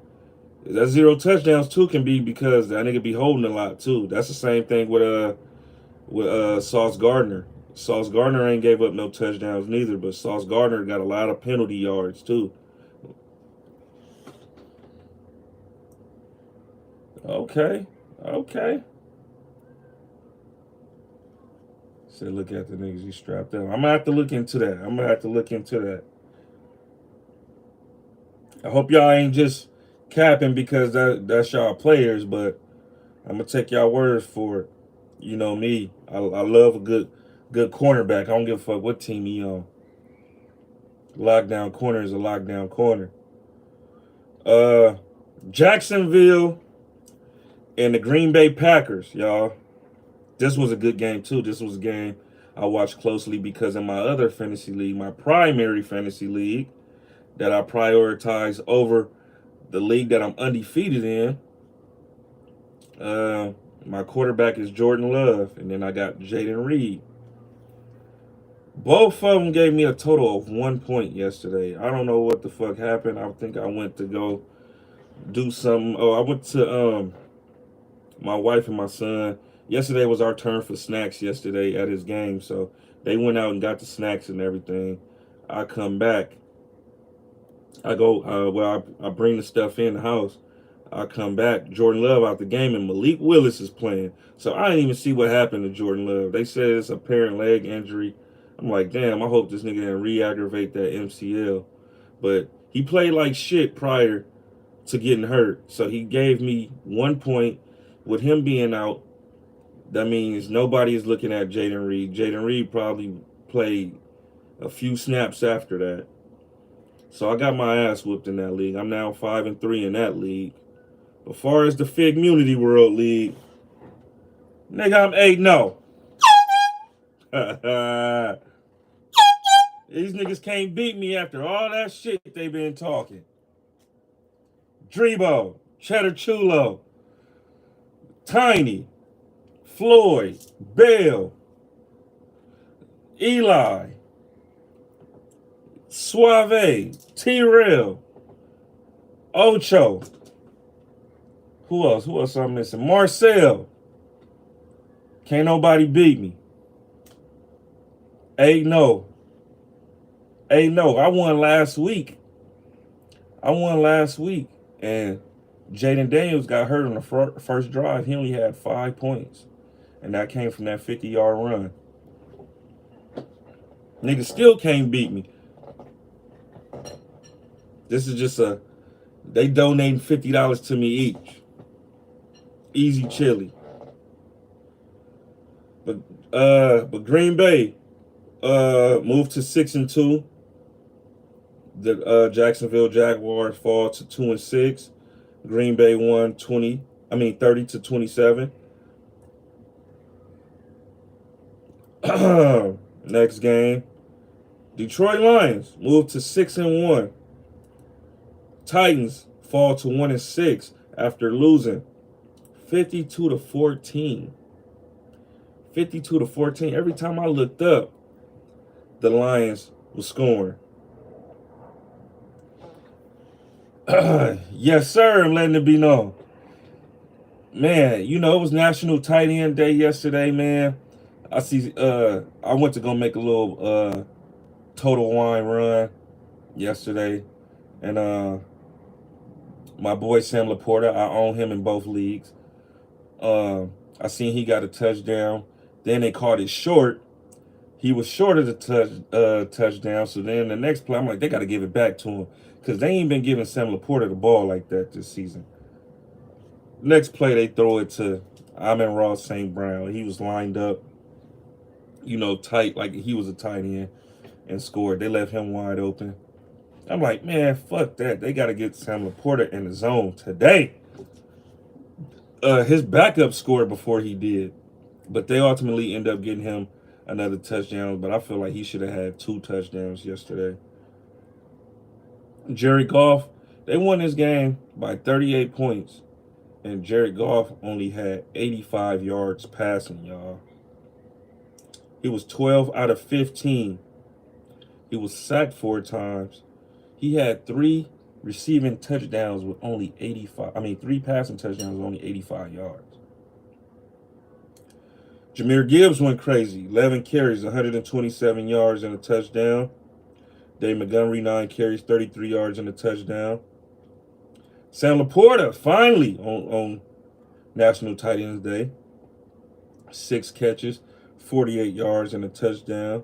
That 0 touchdowns too can be because that nigga be holding a lot too. That's the same thing with Sauce Gardner. Sauce Gardner ain't gave up no touchdowns neither, but Sauce Gardner got a lot of penalty yards too. Okay. Said, look at the niggas you strapped up. I'm gonna have to look into that. I hope y'all ain't just capping because that's y'all players, but I'm gonna take y'all words for it. You know me. I love a good cornerback. I don't give a fuck what team he on. Lockdown corner is a lockdown corner. Uh, Jacksonville and the Green Bay Packers, y'all. This was a good game too. This was a game I watched closely because in my other fantasy league, my primary fantasy league that I prioritize over the league that I'm undefeated in, my quarterback is Jordan Love, and then I got Jaden Reed. Both of them gave me a total of 1 point yesterday. I don't know what the fuck happened. I think I went to go do something. Oh, I went to my wife and my son. Yesterday was our turn for snacks yesterday at his game, so they went out and got the snacks and everything. I come back. I go, I bring the stuff in the house. I come back, Jordan Love out the game, and Malik Willis is playing. So I didn't even see what happened to Jordan Love. They said it's a apparent leg injury. I'm like, damn, I hope this nigga didn't re-aggravate that MCL. But he played like shit prior to getting hurt. So he gave me 1 point. With him being out, that means nobody is looking at Jaden Reed. Jaden Reed probably played a few snaps after that. So I got my ass whooped in that league. I'm now 5-3 in that league. As far as the Fig Community World League, nigga, I'm 8-0. These niggas can't beat me after all that shit they been talking. Drebo, Cheddar Chulo, Tiny, Floyd, Bell, Eli, Suave, T-Rail, Ocho. Who else I'm missing? Marcel. Can't nobody beat me. 8-0. 8-0. I won last week. And Jaden Daniels got hurt on the first drive. He only had 5 points. And that came from that 50-yard run. Niggas still can't beat me. This is just they donating $50 to me each. Easy chili. But Green Bay moved to 6-2. The Jacksonville Jaguars fall to 2-6. Green Bay won 30-27. Next game. Detroit Lions moved to 6-1. Titans fall to 1-6 after losing 52-14. 52-14. Every time I looked up, the Lions were scoring. Yes, sir. I'm letting it be known. Man, it was National Tight End Day yesterday, man. I went to go make a little Total Wine run yesterday. And my boy Sam Laporta, I own him in both leagues. I seen he got a touchdown. Then they called it short. He was short of the touchdown. So then the next play, I'm like, they got to give it back to him. Because they ain't been giving Sam Laporta the ball like that this season. Next play, they throw it to Amon-Ra St. Brown. He was lined up, tight, like he was a tight end, and scored. They left him wide open. I'm like, man, fuck that. They got to get Sam Laporta in the zone today. His backup scored before he did. But they ultimately end up getting him another touchdown. But I feel like he should have had 2 touchdowns yesterday. Jared Goff, they won this game by 38 points. And Jared Goff only had 85 yards passing, y'all. He was 12 out of 15. He was sacked 4 times. He had 3 receiving touchdowns with only 3 passing touchdowns with only 85 yards. Jahmyr Gibbs went crazy. 11 carries, 127 yards and a touchdown. Dave Montgomery, 9 carries, 33 yards and a touchdown. Sam Laporta, finally, on National Tight Ends Day. 6 catches, 48 yards and a touchdown.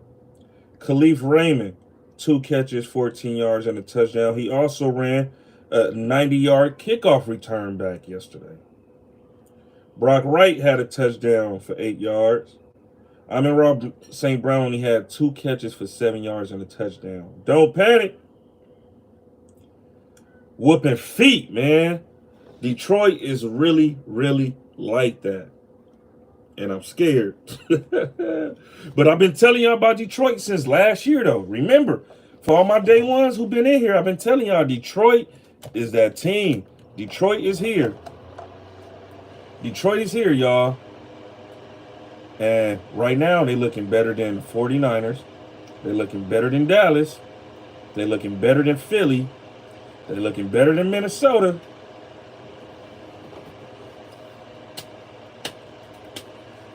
Khalif Raymond, 2 catches, 14 yards and a touchdown. He also ran a 90-yard kickoff return back yesterday. Brock Wright had a touchdown for 8 yards. Amon-Ra St. Brown only had 2 catches for 7 yards and a touchdown. Don't panic. Whooping feet, man. Detroit is really, really like that. And I'm scared. But I've been telling y'all about Detroit since last year, though. Remember, for all my day ones who've been in here, I've been telling y'all Detroit is that team. Detroit is here. Detroit is here, y'all. And right now, they're looking better than the 49ers. They're looking better than Dallas. They're looking better than Philly. They're looking better than Minnesota.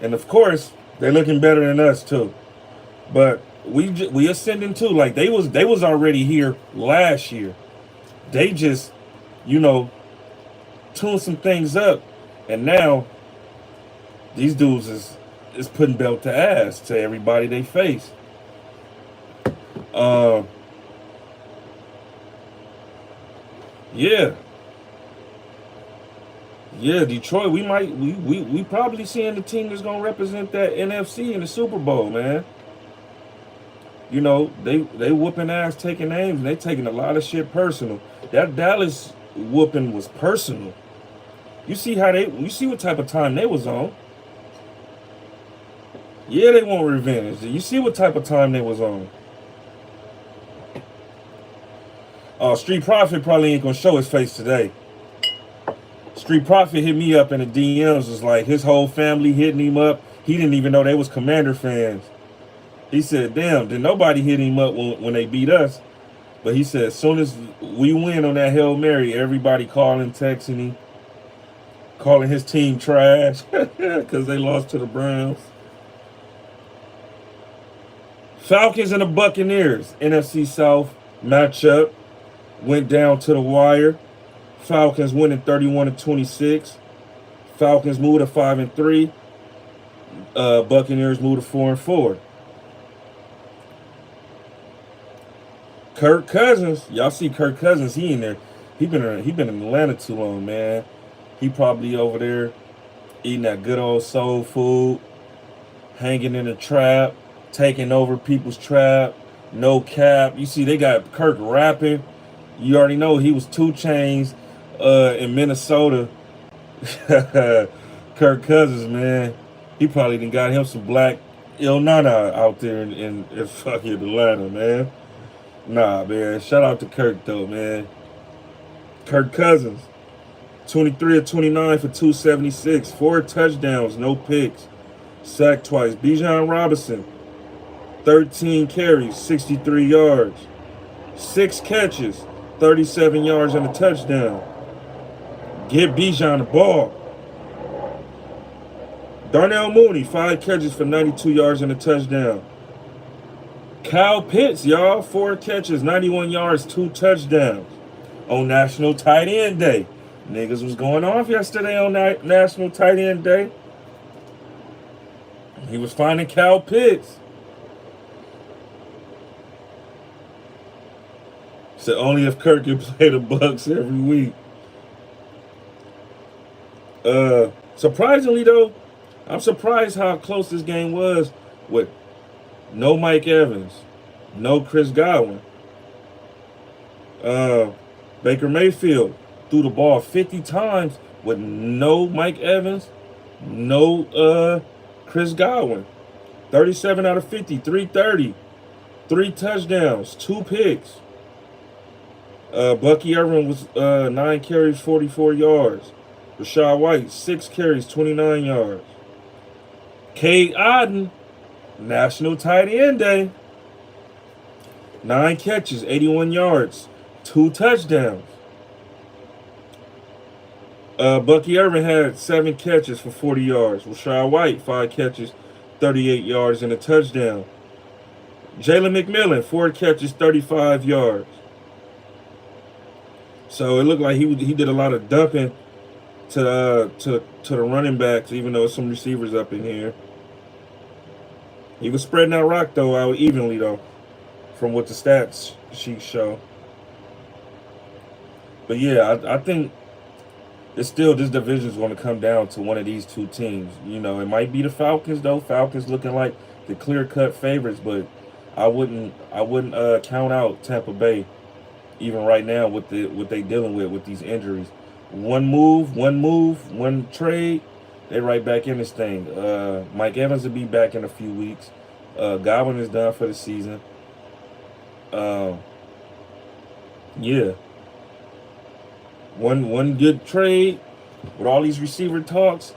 And of course, they're looking better than us too. But we ascending too. Like they was already here last year. They just, tuned some things up, and now these dudes is putting belt to ass to everybody they face. Yeah, Detroit, we probably seeing the team that's gonna represent that NFC in the Super Bowl, man. They whooping ass, taking names, and they taking a lot of shit personal. That Dallas whooping was personal. You see what type of time they was on. Yeah, they want revenge. You see what type of time they was on. Street Profit probably ain't gonna show his face today. Street Profit hit me up in the DMs, was like his whole family hitting him up. He didn't even know they was Commander fans. He said, damn, did nobody hit him up when they beat us? But he said, as soon as we win on that Hail Mary, everybody calling, texting him, calling his team trash because they lost to the Browns. Falcons and the Buccaneers, NFC South matchup, went down to the wire. Falcons winning 31-26. Falcons moved to 5-3. Buccaneers moved to 4-4. Kirk Cousins, y'all see Kirk Cousins? He in there. He been in Atlanta too long, man. He probably over there eating that good old soul food, hanging in a trap, taking over people's trap. No cap. You see, they got Kirk rapping. You already know he was 2 Chainz in Minnesota. Kirk Cousins, man. He probably done got him some black Il Nana out there in fucking Atlanta, man. Nah, man. Shout out to Kirk, though, man. Kirk Cousins, 23 of 29 for 276. 4 touchdowns, no picks. Sacked twice. Bijan Robinson, 13 carries, 63 yards. 6 catches, 37 yards and a touchdown. Get Bijan the ball. Darnell Mooney, 5 catches for 92 yards and a touchdown. Kyle Pitts, y'all, 4 catches, 91 yards, 2 touchdowns. On National Tight End Day. Niggas was going off yesterday on National Tight End Day. He was finding Kyle Pitts. Said only if Kirk could play the Bucs every week. Surprisingly, though, I'm surprised how close this game was with no Mike Evans, no Chris Godwin. Baker Mayfield threw the ball 50 times with no Mike Evans, no Chris Godwin. 37 out of 50, 330, 3 touchdowns, 2 picks. Bucky Irvin was 9 carries, 44 yards. Rashad White, 6 carries, 29 yards. Cade Otton, National Tight End Day. 9 catches, 81 yards, 2 touchdowns. Bucky Irvin had 7 catches for 40 yards. Rashad White, 5 catches, 38 yards, and a touchdown. Jalen McMillan, 4 catches, 35 yards. So it looked like he did a lot of dumping to the running backs, even though some receivers up in here. He was spreading that rock though out evenly though, from what the stats sheet show. But yeah, I think it's still this division is going to come down to one of these two teams. You know, it might be the Falcons though. Falcons looking like the clear cut favorites, but I wouldn't count out Tampa Bay even right now with what they dealing with these injuries. One trade, they right back in this thing. Mike Evans will be back in a few weeks. Godwin is done for the season. Uh, yeah, one good trade with all these receiver talks.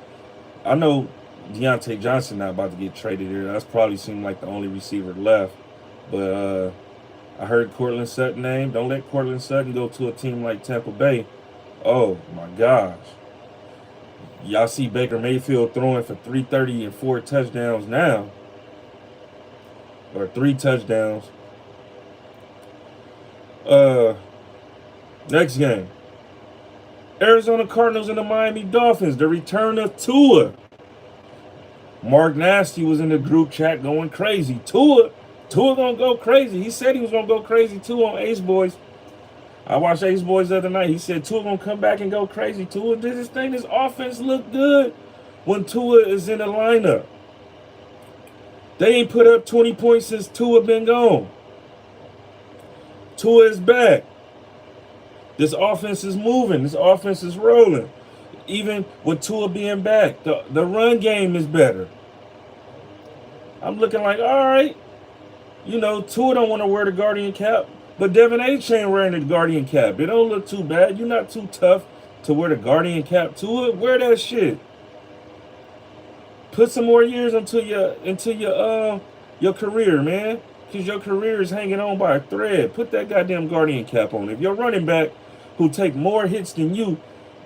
I know Deontay Johnson not about to get traded here. That's probably seemed like the only receiver left. But I heard Cortland Sutton name. Don't let Cortland Sutton go to a team like Tampa Bay. Oh my gosh. Y'all see Baker Mayfield throwing for 330 and 4 touchdowns now. Or 3 touchdowns. Next game. Arizona Cardinals and the Miami Dolphins. The return of Tua. Mark Nasty was in the group chat going crazy. Tua gonna go crazy. He said he was gonna go crazy too on Ace Boys. I watched Ace Boys the other night. He said Tua gonna come back and go crazy. Tua did his thing. His offense looked good when Tua is in the lineup. They ain't put up 20 points since Tua been gone. Tua is back. This offense is moving. This offense is rolling. Even with Tua being back, the run game is better. I'm looking like, all right, you know, Tua don't want to wear the Guardian cap, but Devin H ain't wearing the Guardian cap. It don't look too bad. You're not too tough to wear the Guardian cap. Tua, wear that shit. Put some more years into your career, man, because your career is hanging on by a thread. Put that goddamn Guardian cap on. If your running back who take more hits than you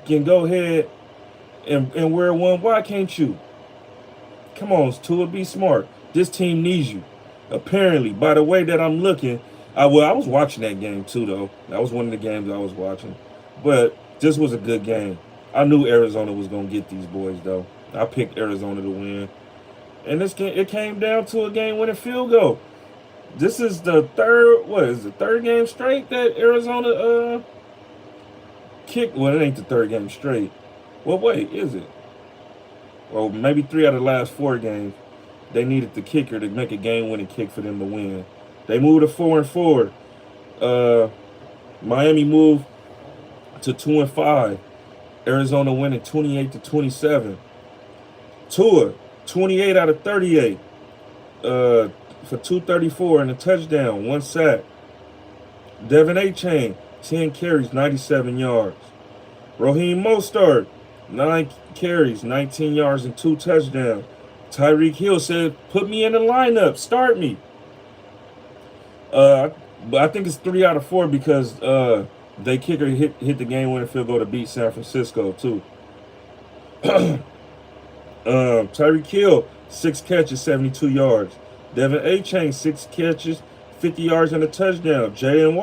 can go ahead and wear one, why can't you? Come on, Tua, be smart. This team needs you. Apparently, by the way that I'm looking, I was watching that game too, though. That was one of the games I was watching. But this was a good game. I knew Arizona was going to get these boys, though. I picked Arizona to win. And this game, it came down to a game-winning field goal. This is the third game straight that Arizona kicked. Well, it ain't the third game straight. Well, wait, is it? Well, maybe 3 out of the last 4 games. They needed the kicker to make a game-winning kick for them to win. They moved to 4-4. Miami moved to 2-5. Arizona winning 28-27. Tua, 28 out of 38. For 234 and a touchdown, 1 sack. Devin A. 10 carries, 97 yards. Raheem Mostert, 9 carries, 19 yards, and 2 touchdowns. Tyreek Hill said, put me in the lineup, start me. But I think it's 3 out of 4 because they kicker hit the game-winning field goal to beat San Francisco, too. Tyreek Hill, 6 catches, 72 yards. Devin A. 6 catches, 50 yards, and a touchdown. Jalen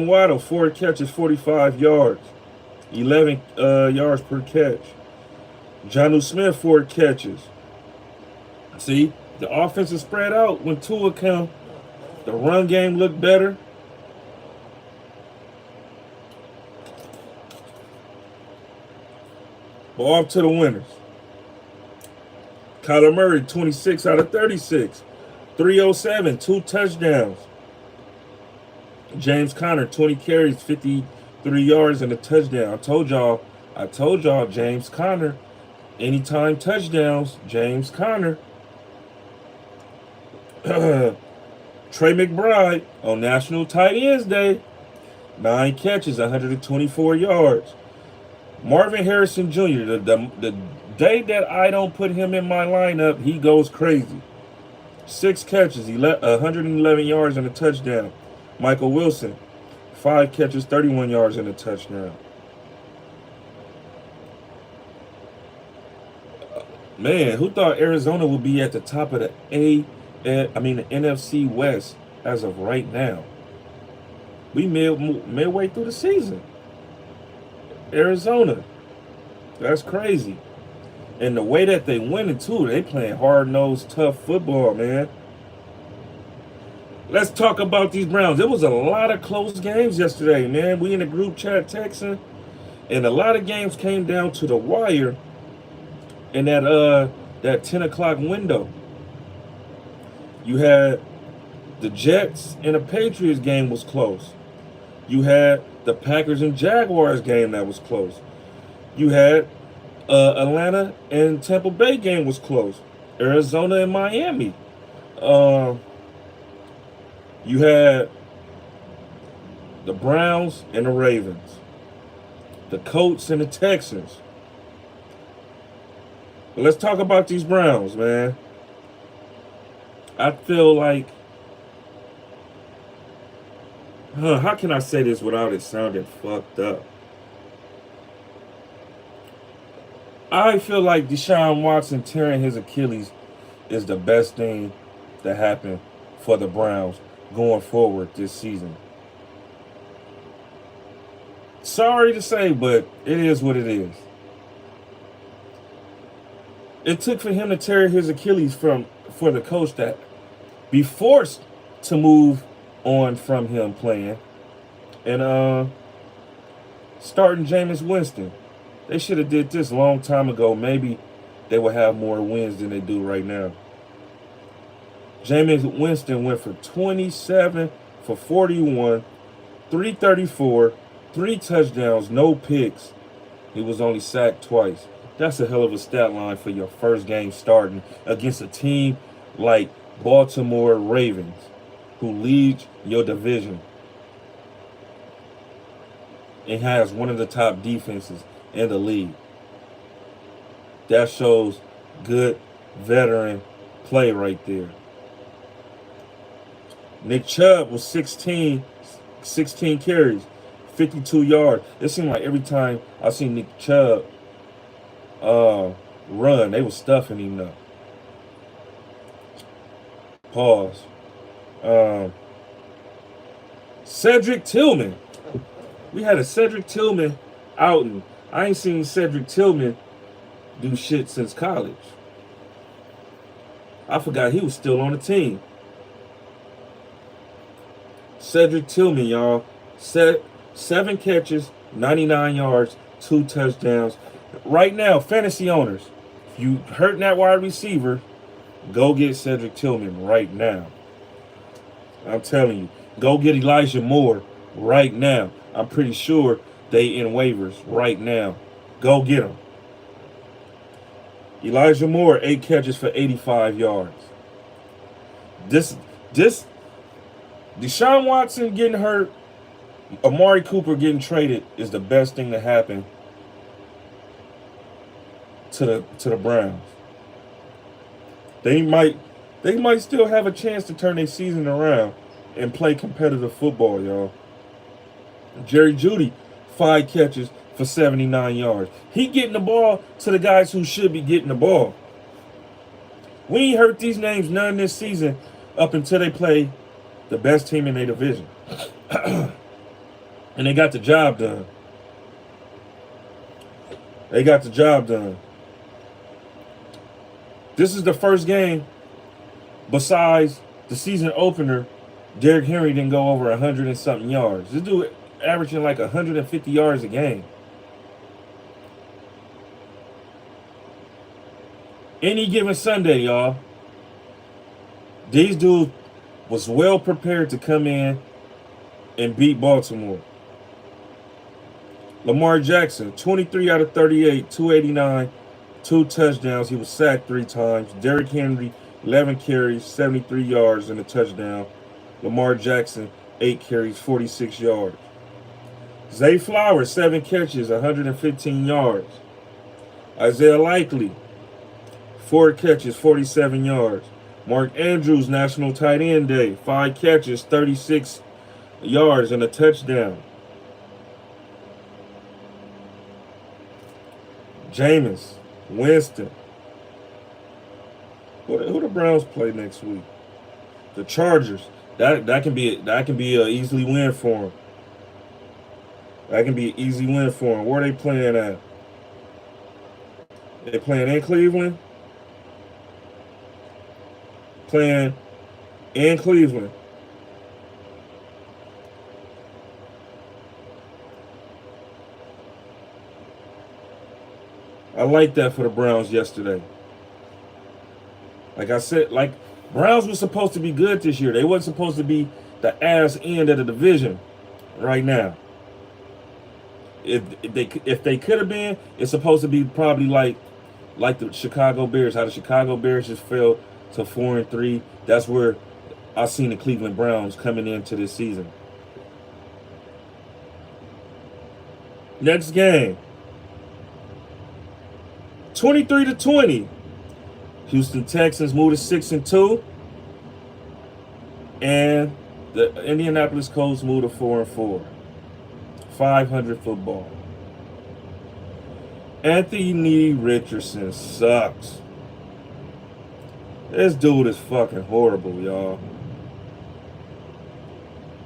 Waddle, 4 catches, 45 yards. 11 yards per catch. Jonnu Smith, 4 catches. See, the offense is spread out when Tua come. The run game looked better. But off to the winners. Kyler Murray, 26 out of 36. 307, 2 touchdowns. James Conner, 20 carries, 53 yards, and a touchdown. I told y'all, James Conner, anytime touchdowns, James Conner. Trey McBride on National Tight Ends Day, 9 catches, 124 yards. Marvin Harrison Jr., the day that I don't put him in my lineup, he goes crazy. 6 catches, 111 yards, and a touchdown. Michael Wilson, 5 catches, 31 yards, and a touchdown. Man, who thought Arizona would be at the top of the the NFC West as of right now? We midway through the season. Arizona. That's crazy. And the way that they winning too, they playing hard-nosed, tough football, man. Let's talk about these Browns. There was a lot of close games yesterday, man. We in the group chat texting, and a lot of games came down to the wire in that 10 o'clock window. You had the Jets and the Patriots game was close. You had the Packers and Jaguars game that was close. You had Atlanta and Tampa Bay game was close. Arizona and Miami. You had the Browns and the Ravens. The Colts and the Texans. But let's talk about these Browns, man. I feel like, how can I say this without it sounding fucked up? I feel like Deshaun Watson tearing his Achilles is the best thing that happened for the Browns going forward this season. Sorry to say, but it is what it is. It took for him to tear his Achilles for the coach that be forced to move on from him playing and starting Jameis Winston. They should have did this a long time ago. Maybe they would have more wins than they do right now. Jameis Winston went for 27 for 41, 334, 3 touchdowns, no picks. He was only sacked twice. That's a hell of a stat line for your first game starting against a team like Baltimore Ravens, who leads your division and has one of the top defenses in the league. That shows good veteran play right there. Nick Chubb was 16 carries, 52 yards. It seemed like every time I seen Nick Chubb run, they was stuffing him up. Pause. Cedric Tillman. We had a Cedric Tillman outing. I ain't seen Cedric Tillman do shit since college. I forgot he was still on the team. Cedric Tillman, y'all. 7 catches, 99 yards, 2 touchdowns. Right now, fantasy owners, if you hurting that wide receiver, go get Cedric Tillman right now. I'm telling you. Go get Elijah Moore right now. I'm pretty sure they in waivers right now. Go get him. Elijah Moore, 8 catches for 85 yards. This Deshaun Watson getting hurt, Amari Cooper getting traded is the best thing to happen to the Browns. They might still have a chance to turn their season around and play competitive football, y'all. Jerry Jeudy, 5 catches for 79 yards. He getting the ball to the guys who should be getting the ball. We ain't heard these names none this season up until they play the best team in their division. And they got the job done. They got the job done. This is the first game besides the season opener. Derrick Henry didn't go over 100 and something yards. This dude averaging like 150 yards a game. Any given Sunday, y'all, these dudes was well prepared to come in and beat Baltimore. Lamar Jackson, 23 out of 38, 289, 2 touchdowns. He was sacked 3 times. Derrick Henry, 11 carries, 73 yards and a touchdown. Lamar Jackson, 8 carries, 46 yards. Zay Flowers, 7 catches, 115 yards. Isaiah Likely, 4 catches, 47 yards. Mark Andrews, National Tight End Day, 5 catches, 36 yards and a touchdown. Jameis Winston. Who the Browns play next week? The Chargers. That can be an easily win for them. That can be an easy win for them. Where are they playing at? They playing in Cleveland. Playing in Cleveland. I like that for the Browns yesterday. Like I said, like Browns were supposed to be good this year. They wasn't supposed to be the ass end of the division right now. If they could have been, it's supposed to be probably like the Chicago Bears. How the Chicago Bears just fell to 4-3. That's where I seen the Cleveland Browns coming into this season. Next game, 23-20. Houston Texans moved to 6-2, and the Indianapolis Colts moved to 4-4. 500 football. Anthony Richardson sucks. This dude is fucking horrible, y'all.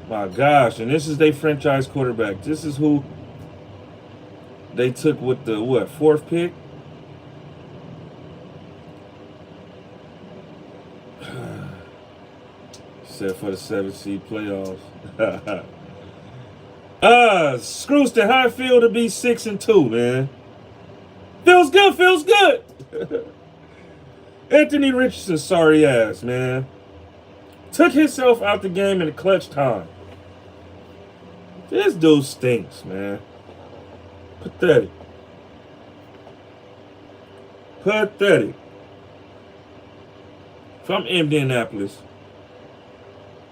My gosh, and this is their franchise quarterback. This is who they took with the, what, 4th pick? Set for the 7th seed playoffs. Scrooston, how it feel to be 6-2, man? Feels good, feels good. Anthony Richardson, sorry ass, man. Took himself out the game in the clutch time. This dude stinks, man. Pathetic. Pathetic. If I'm Indianapolis,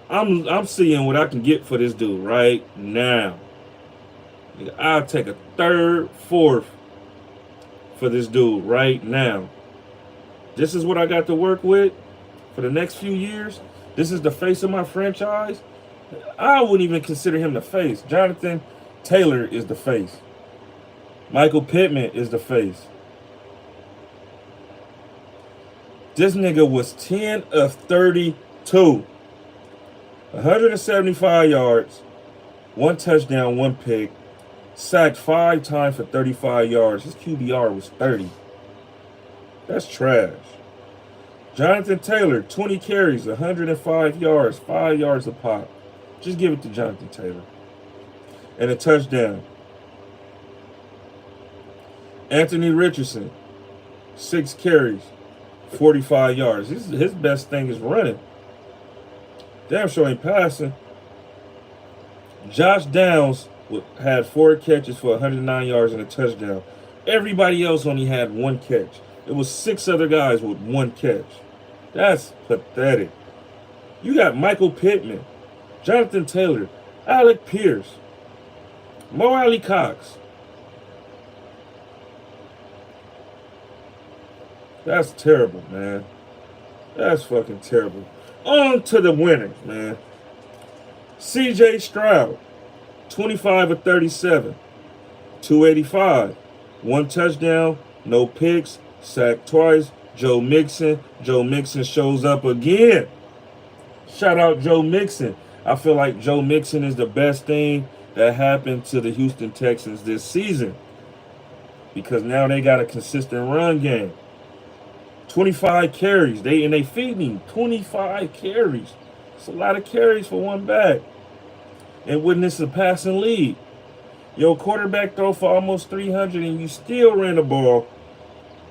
I'm seeing what I can get for this dude right now. I'll take a 3rd, 4th for this dude right now. This is what I got to work with for the next few years. This is the face of my franchise. I wouldn't even consider him the face. Jonathan Taylor is the face. Michael Pittman is the face. This nigga was 10 of 32. 175 yards, 1 touchdown, 1 pick, sacked 5 times for 35 yards. His QBR was 30. That's trash. Jonathan Taylor, 20 carries, 105 yards, 5 yards a pop. Just give it to Jonathan Taylor. And a touchdown. Anthony Richardson, 6 carries, 45 yards. His best thing is running. Damn sure ain't passing. Josh Downs had 4 catches for 109 yards and a touchdown. Everybody else only had 1 catch. It was 6 other guys with 1 catch. That's pathetic. You got Michael Pittman, Jonathan Taylor, Alec Pierce, Mo Alley Cox. That's terrible, man. That's fucking terrible. On to the winners, man. C.J. Stroud, 25 of 37, 285, 1 touchdown, no picks, sacked twice. Joe Mixon. Joe Mixon shows up again. Shout out Joe Mixon. I feel like Joe Mixon is the best thing that happened to the Houston Texans this season, because now they got a consistent run game. 25 carries. They feeding him 25 carries. It's a lot of carries for one back. And when this is a passing league, your quarterback throw for almost 300 and you still ran the ball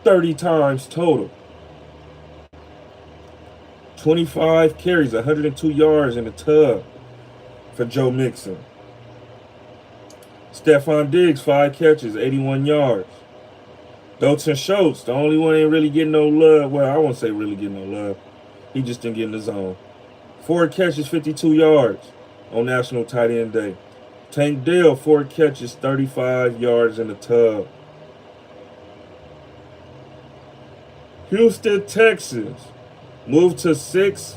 30 times total. 25 carries, 102 yards in the tub for Joe Mixon. Stephon Diggs, 5 catches, 81 yards. Dalton Schultz, the only one ain't really getting no love. Well, I won't say really getting no love. He just didn't get in the zone. 4 catches, 52 yards on National Tight End Day. Tank Dell, 4 catches, 35 yards in the tub. Houston Texans moved to 6-2.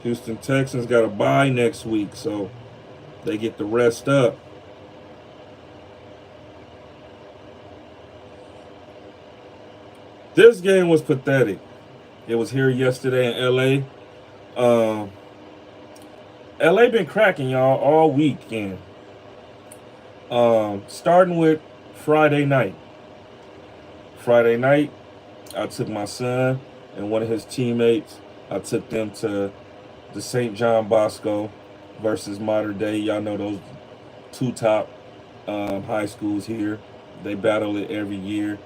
Houston Texans got a bye next week, so they get to rest up. This game was pathetic. It was here yesterday in LA. LA been cracking, y'all, all weekend. Starting with Friday night. Friday night, I took my son and one of his teammates. I took them to the St. John Bosco versus Modern Day. Y'all know those two top high schools here. They battle it every year.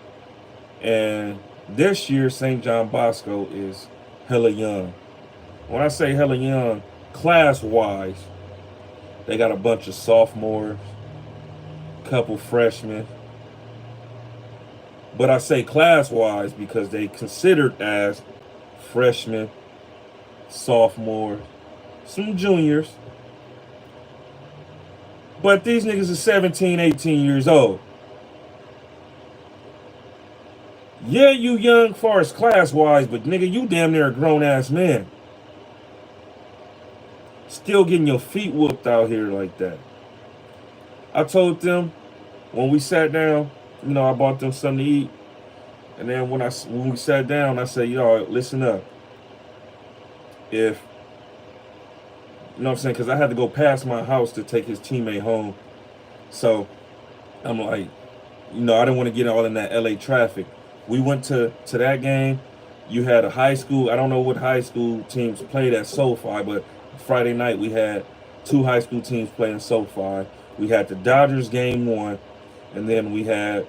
And this year, St. John Bosco is hella young. When I say hella young, class wise, they got a bunch of sophomores, couple freshmen. But I say class wise because they considered as freshmen, sophomores, some juniors. But these niggas are 17, 18 years old. Yeah, you young far as class wise, but nigga, you damn near a grown ass man. Still getting your feet whooped out here like that. I told them when we sat down, I bought them something to eat. And then when we sat down, I said, y'all, listen up. If, what I'm saying? Because I had to go past my house to take his teammate home. So I'm like, I didn't want to get all in that LA traffic. We went to that game. You had a high school. I don't know what high school teams played at SoFi, but Friday night we had two high school teams playing SoFi. We had the Dodgers game one, and then we had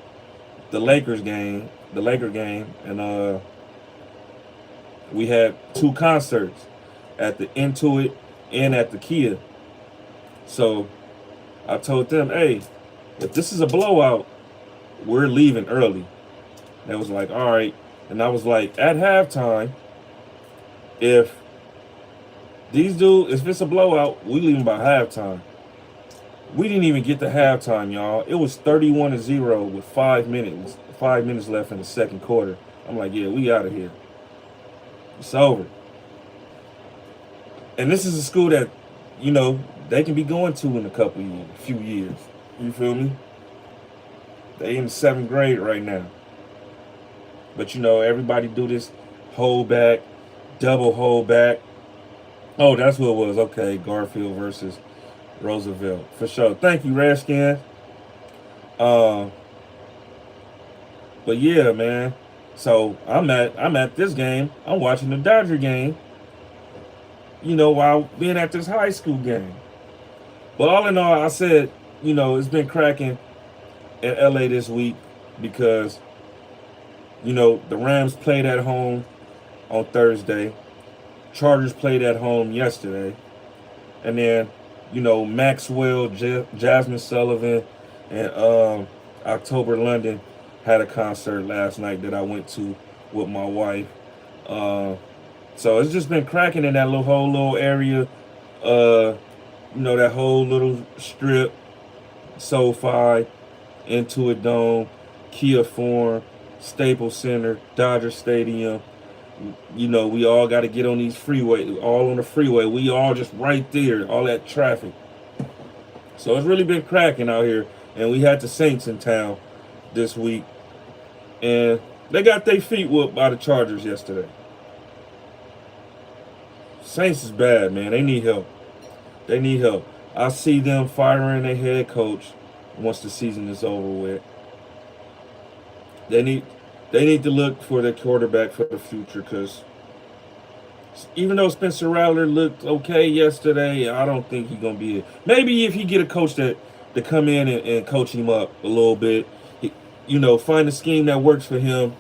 the Laker game, and we had two concerts at the Intuit and at the Kia. So I told them, hey, if this is a blowout, we're leaving early. They was like, all right. And I was like, at halftime, if it's a blowout, we leaving by halftime. We didn't even get to halftime, y'all. It was 31-0 with 5 minutes left in the second quarter. I'm like, yeah, we out of here. It's over. And this is a school that, they can be going to in a few years. You feel me? They in the 7th grade right now. But everybody do this hold back, double hold back. Oh, that's what it was. Okay, Garfield versus Roosevelt. For sure. Thank you, Redskins. But yeah, man. So I'm at this game. I'm watching the Dodger game. While being at this high school game. But all in all, I said, it's been cracking in LA this week because the Rams played at home on Thursday. Chargers played at home yesterday. And then, Maxwell, Jasmine Sullivan, and October London had a concert last night that I went to with my wife. So it's just been cracking in that whole little area. That whole little strip, SoFi, Intuit Dome, Kia Forum, Staples Center, Dodger Stadium. We all got to get on these freeways, all on the freeway. We all just right there, all that traffic. So it's really been cracking out here. And we had the Saints in town this week. And they got their feet whooped by the Chargers yesterday. Saints is bad, man. They need help. I see them firing their head coach once the season is over with. They need to look for their quarterback for the future because even though Spencer Rattler looked okay yesterday, I don't think he's going to be it. Maybe if he get a coach to come in and coach him up a little bit, find a scheme that works for him,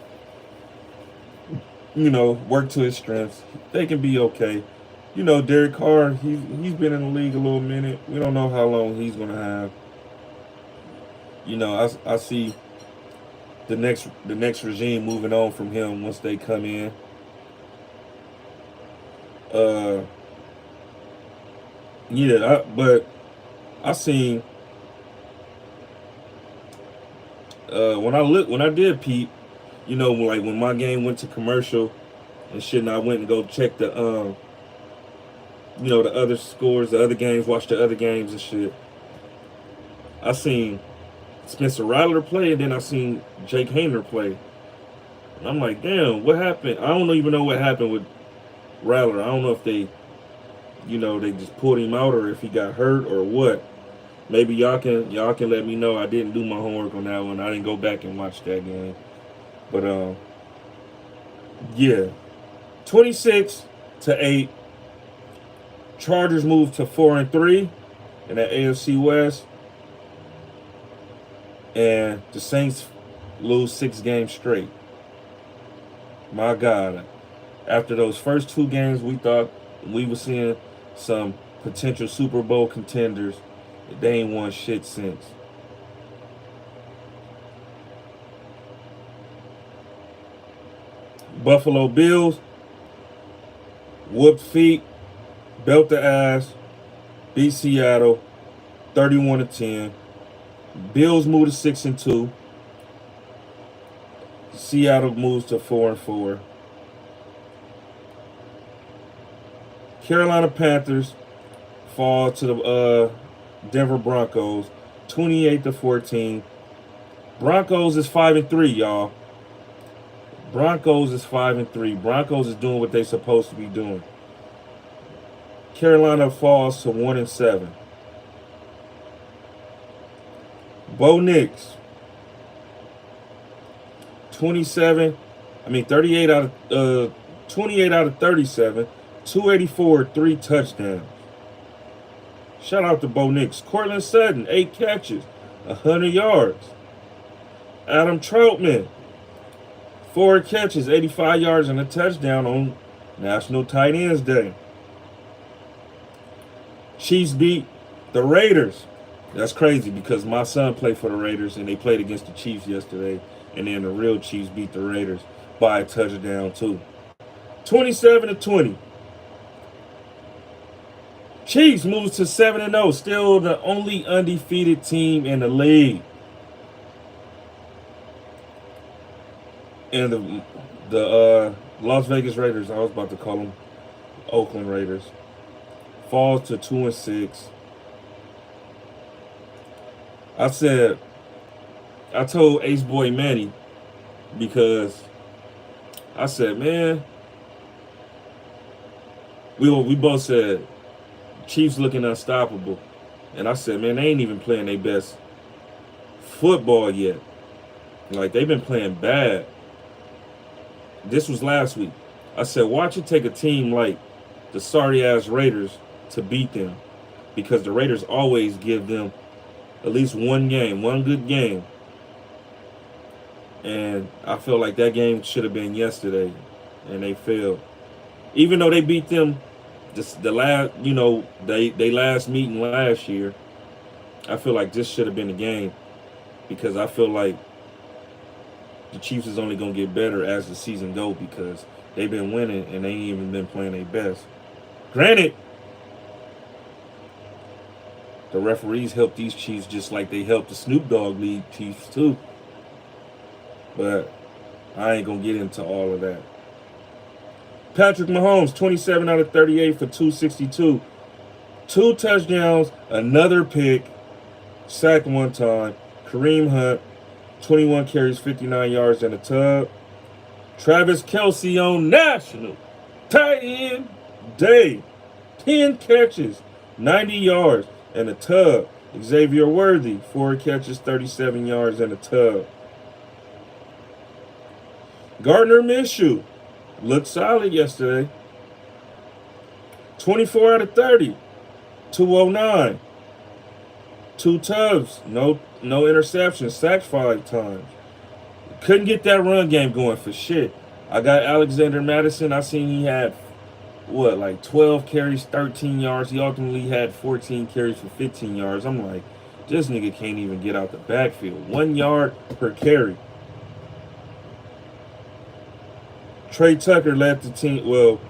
work to his strengths, they can be okay. Derek Carr, he's been in the league a little minute. We don't know how long he's going to have. I see the next regime moving on from him once they come in. But I seen when I did peep, like when my game went to commercial and shit, and I went and go check the the other scores, the other games, watch the other games and shit. I seen Spencer Rattler play, and then I seen Jake Hayner play. And I'm like, damn, what happened? I don't even know what happened with Rattler. I don't know if they they just pulled him out, or if he got hurt or what. Maybe y'all can let me know. I didn't do my homework on that one. I didn't go back and watch that game. But yeah, 26-8. Chargers move to 4-3 in the AFC West, and the Saints lose 6 games straight. My God, after those first 2 games, we thought we were seeing some potential Super Bowl contenders. They ain't won shit since. Buffalo Bills whooped feet, belt the ass, beat Seattle 31-10. Bills move to 6-2. Seattle moves to 4-4. Carolina Panthers fall to the Denver Broncos 28-14. Broncos is 5-3, y'all. Broncos is 5-3. Broncos is doing what they're supposed to be doing. Carolina falls to 1-7. Bo Nix, 38 out of 28 out of 37, 284, 3 touchdowns. Shout out to Bo Nix. Cortland Sutton, 8 catches, 100 yards. Adam Troutman, 4 catches, 85 yards, and a touchdown on National Tight Ends Day. Chiefs beat the Raiders. That's crazy because my son played for the Raiders and they played against the Chiefs yesterday. And then the real Chiefs beat the Raiders by a touchdown too. 27-20. Chiefs moves to 7-0. Still the only undefeated team in the league. And the Las Vegas Raiders, I was about to call them Oakland Raiders, falls to 2-6. I told Ace Boy Manny, because I said, man, we both said Chiefs looking unstoppable. And I said, man, they ain't even playing their best football yet. Like, they've been playing bad. This was last week. I said, watch it take a team like the sorry-ass Raiders to beat them, because the Raiders always give them at least one good game. And I feel like that game should have been yesterday, and they failed. Even though they beat them the last, they last meeting last year, I feel like this should have been the game, because I feel like the Chiefs is only going to get better as the season goes, because they've been winning and they ain't even been playing their best. Granted, the referees help these Chiefs just like they helped the Snoop Dogg League Chiefs too. But I ain't going to get into all of that. Patrick Mahomes, 27 out of 38 for 262. 2 touchdowns, another pick, sacked 1 time. Kareem Hunt, 21 carries, 59 yards, and a tub. Travis Kelce on National Tight End Day, 10 catches, 90 yards, and a tub. Xavier Worthy, 4 catches, 37 yards, and a tub. Gardner Minshew looked solid yesterday. 24 out of 30, 209. 2 tubs, no interceptions, sacked 5 times. Couldn't get that run game going for shit. I got Alexander Madison. I seen he had, 12 carries, 13 yards. He ultimately had 14 carries for 15 yards. I'm like, this nigga can't even get out the backfield. 1 yard per carry. Trey Tucker led the team. Well,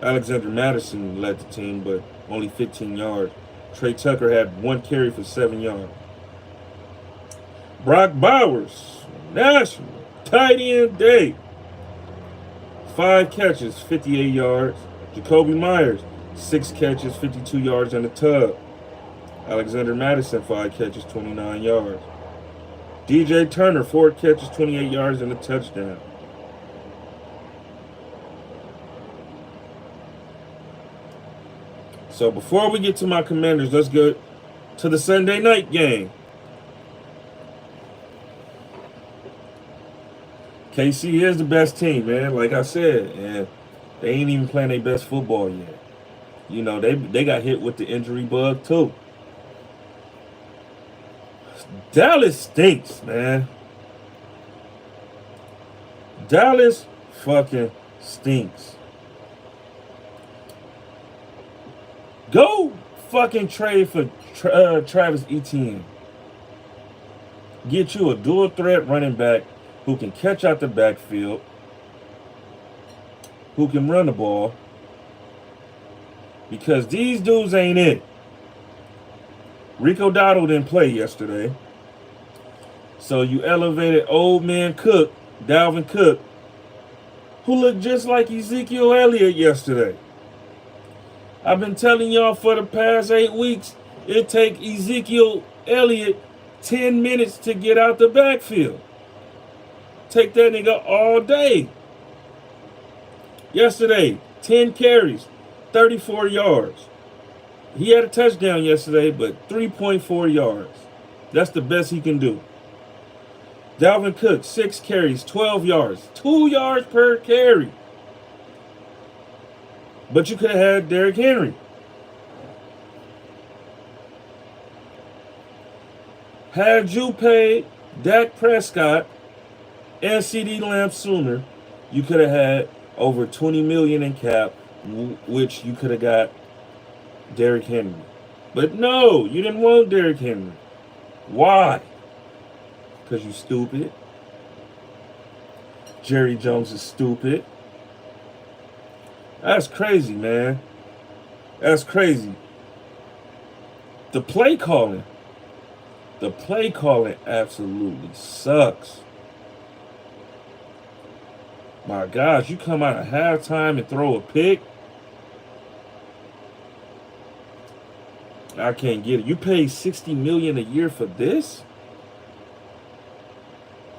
Alexander Madison led the team, but only 15 yards. Trey Tucker had 1 carry for 7 yards. Brock Bowers, National Tight End Day, 5 catches, 58 yards. Jacoby Myers, 6 catches, 52 yards, and a tub. Alexander Madison, 5 catches, 29 yards. DJ Turner, 4 catches, 28 yards, and a touchdown. So before we get to my Commanders, let's go to the Sunday night game. KC is the best team, man. Like I said, and they ain't even playing their best football yet. You know, they got hit with the injury bug too. Dallas stinks, man. Dallas fucking stinks. Go fucking trade for Travis Etienne. Get you a dual threat running back who can catch out the backfield, who can run the ball, because these dudes ain't it. Rico Dotto didn't play yesterday, so you elevated old man Cook, Dalvin Cook, who looked just like Ezekiel Elliott yesterday. I've been telling y'all for the past 8 weeks, it take Ezekiel Elliott 10 minutes to get out the backfield. Take that nigga all day. Yesterday, 10 carries, 34 yards. He had a touchdown yesterday, but 3.4 yards. That's the best he can do. Dalvin Cook, 6 carries, 12 yards. 2 yards per carry. But you could have had Derrick Henry. Had you paid Dak Prescott and CeeDee Lamb sooner, you could have had over $20 million in cap, which you could have got Derrick Henry. But no, you didn't want Derrick Henry. Why? Because you stupid. Jerry Jones is stupid. That's crazy, man. That's crazy. The play calling absolutely sucks. My gosh, you come out at halftime and throw a pick. I can't get it. You pay $60 million a year for this?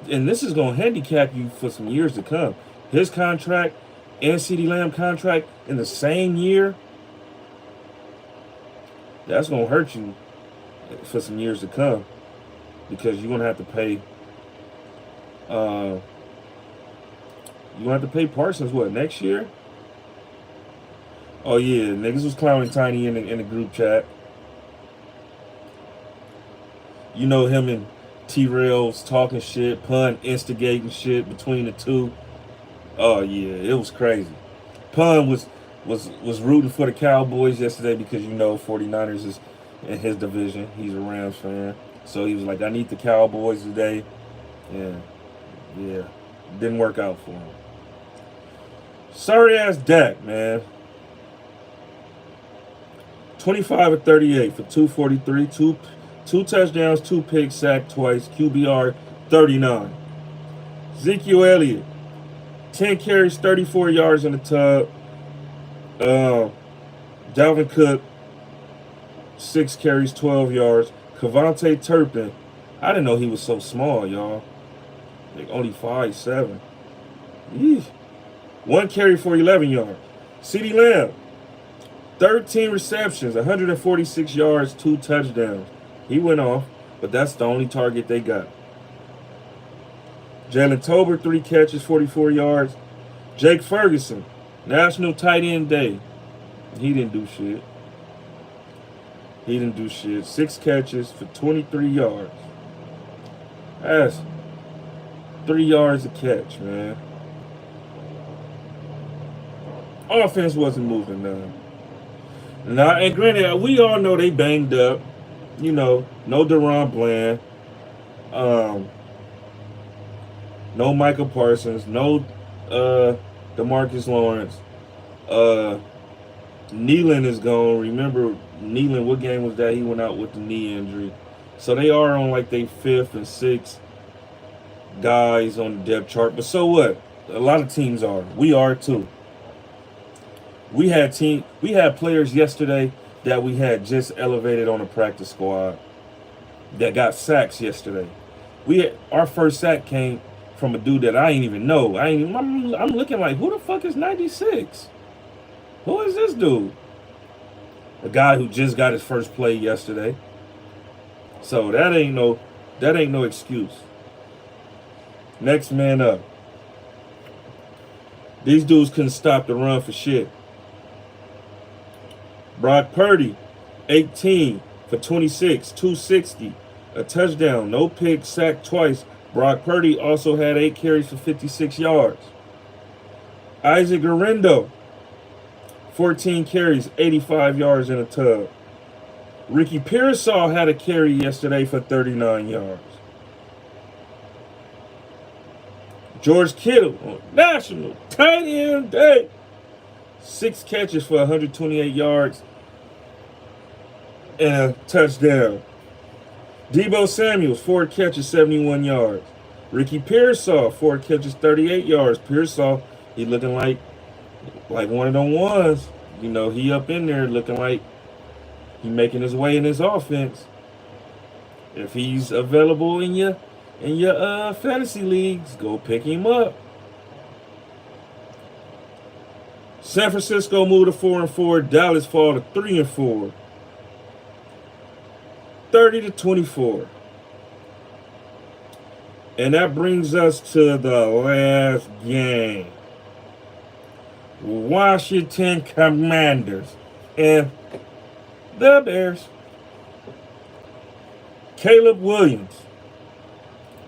And this is going to handicap you for some years to come. His contract and CeeDee Lamb contract in the same year, that's going to hurt you for some years to come, because you're going to have to pay Parsons what, next year? Oh yeah, niggas was clowning Tiny in the group chat. You know, him and T-Rails talking shit, pun instigating shit between the two. Oh yeah, it was crazy. Pun was rooting for the Cowboys yesterday because, you know, 49ers is in his division. He's a Rams fan. So he was like, I need the Cowboys today. Yeah. Didn't work out for him. Sorry ass Dak, man. 25 of 38 for 243, two touchdowns, 2 picks, sacked twice, QBR 39. Ezekiel Elliott, 10 carries, 34 yards in the tub. Dalvin Cook, 6 carries, 12 yards. Cavante Turpin, I didn't know he was so small, y'all. Like only 5'7". Yeesh. 1 carry for 11 yards. CeeDee Lamb, 13 receptions, 146 yards, 2 touchdowns. He went off, but that's the only target they got. Jalen Tolbert, 3 catches, 44 yards. Jake Ferguson, National Tight End Day. He didn't do shit. 6 catches for 23 yards. That's 3 yards a catch, man. Offense wasn't moving none. Now, and granted, we all know they banged up. You know, no Deron Bland. No Michael Parsons. No DeMarcus Lawrence. Nealon is gone. Remember, Nealon, what game was that? He went out with the knee injury. So they are on like their 5th and 6th guys on the depth chart. But so what? A lot of teams are. We are too. We had players yesterday that we had just elevated on the practice squad that got sacks yesterday. Our first sack came from a dude that I ain't even know. I'm looking like, who the fuck is 96? Who is this dude? A guy who just got his first play yesterday. So that ain't no excuse. Next man up. These dudes couldn't stop the run for shit. Brock Purdy, 18 for 26, 260, a touchdown, no pick, sacked twice. Brock Purdy also had 8 carries for 56 yards. Isaac Guerrero, 14 carries, 85 yards in a tub. Ricky Pearsall had a carry yesterday for 39 yards. George Kittle on National Tight End Day, 6 catches for 128 yards and a touchdown. Deebo Samuels, 4 catches, 71 yards. Ricky Pearsall, 4 catches, 38 yards. Pearsall, he looking like one of them ones. You know, he up in there looking like he making his way in his offense. If he's available in your fantasy leagues, go pick him up. San Francisco moved to 4-4. Dallas fall to 3-4. 30-24. And that brings us to the last game. Washington Commanders and the Bears. Caleb Williams.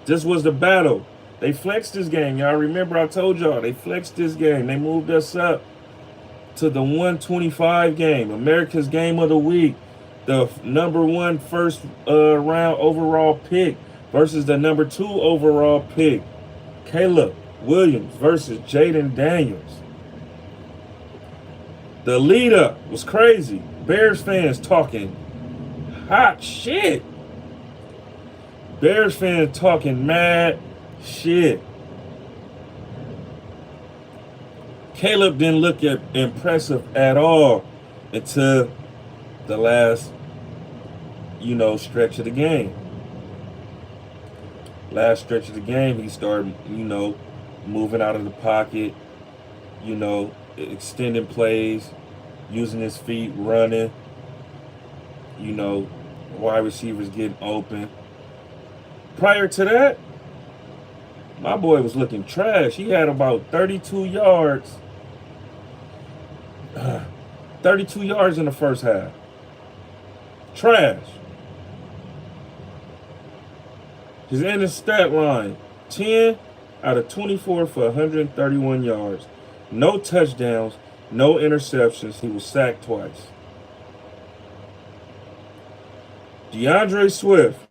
This was the battle. They flexed this game. Y'all remember I told y'all they flexed this game. They moved us up to the 125 game. America's game of the week. The number 1 first round overall pick versus the number 2 overall pick. Caleb Williams versus Jaden Daniels. The lead up was crazy. Bears fans talking hot shit. Bears fans talking mad shit. Caleb didn't look impressive at all until the last, stretch of the game. Last stretch of the game, he started, moving out of the pocket, extending plays, using his feet, running, wide receivers getting open. Prior to that, my boy was looking trash. He had about 32 yards. 32 yards in the first half. Trash. His end of stat line, 10 out of 24 for 131 yards. No touchdowns, no interceptions. He was sacked twice. DeAndre Swift,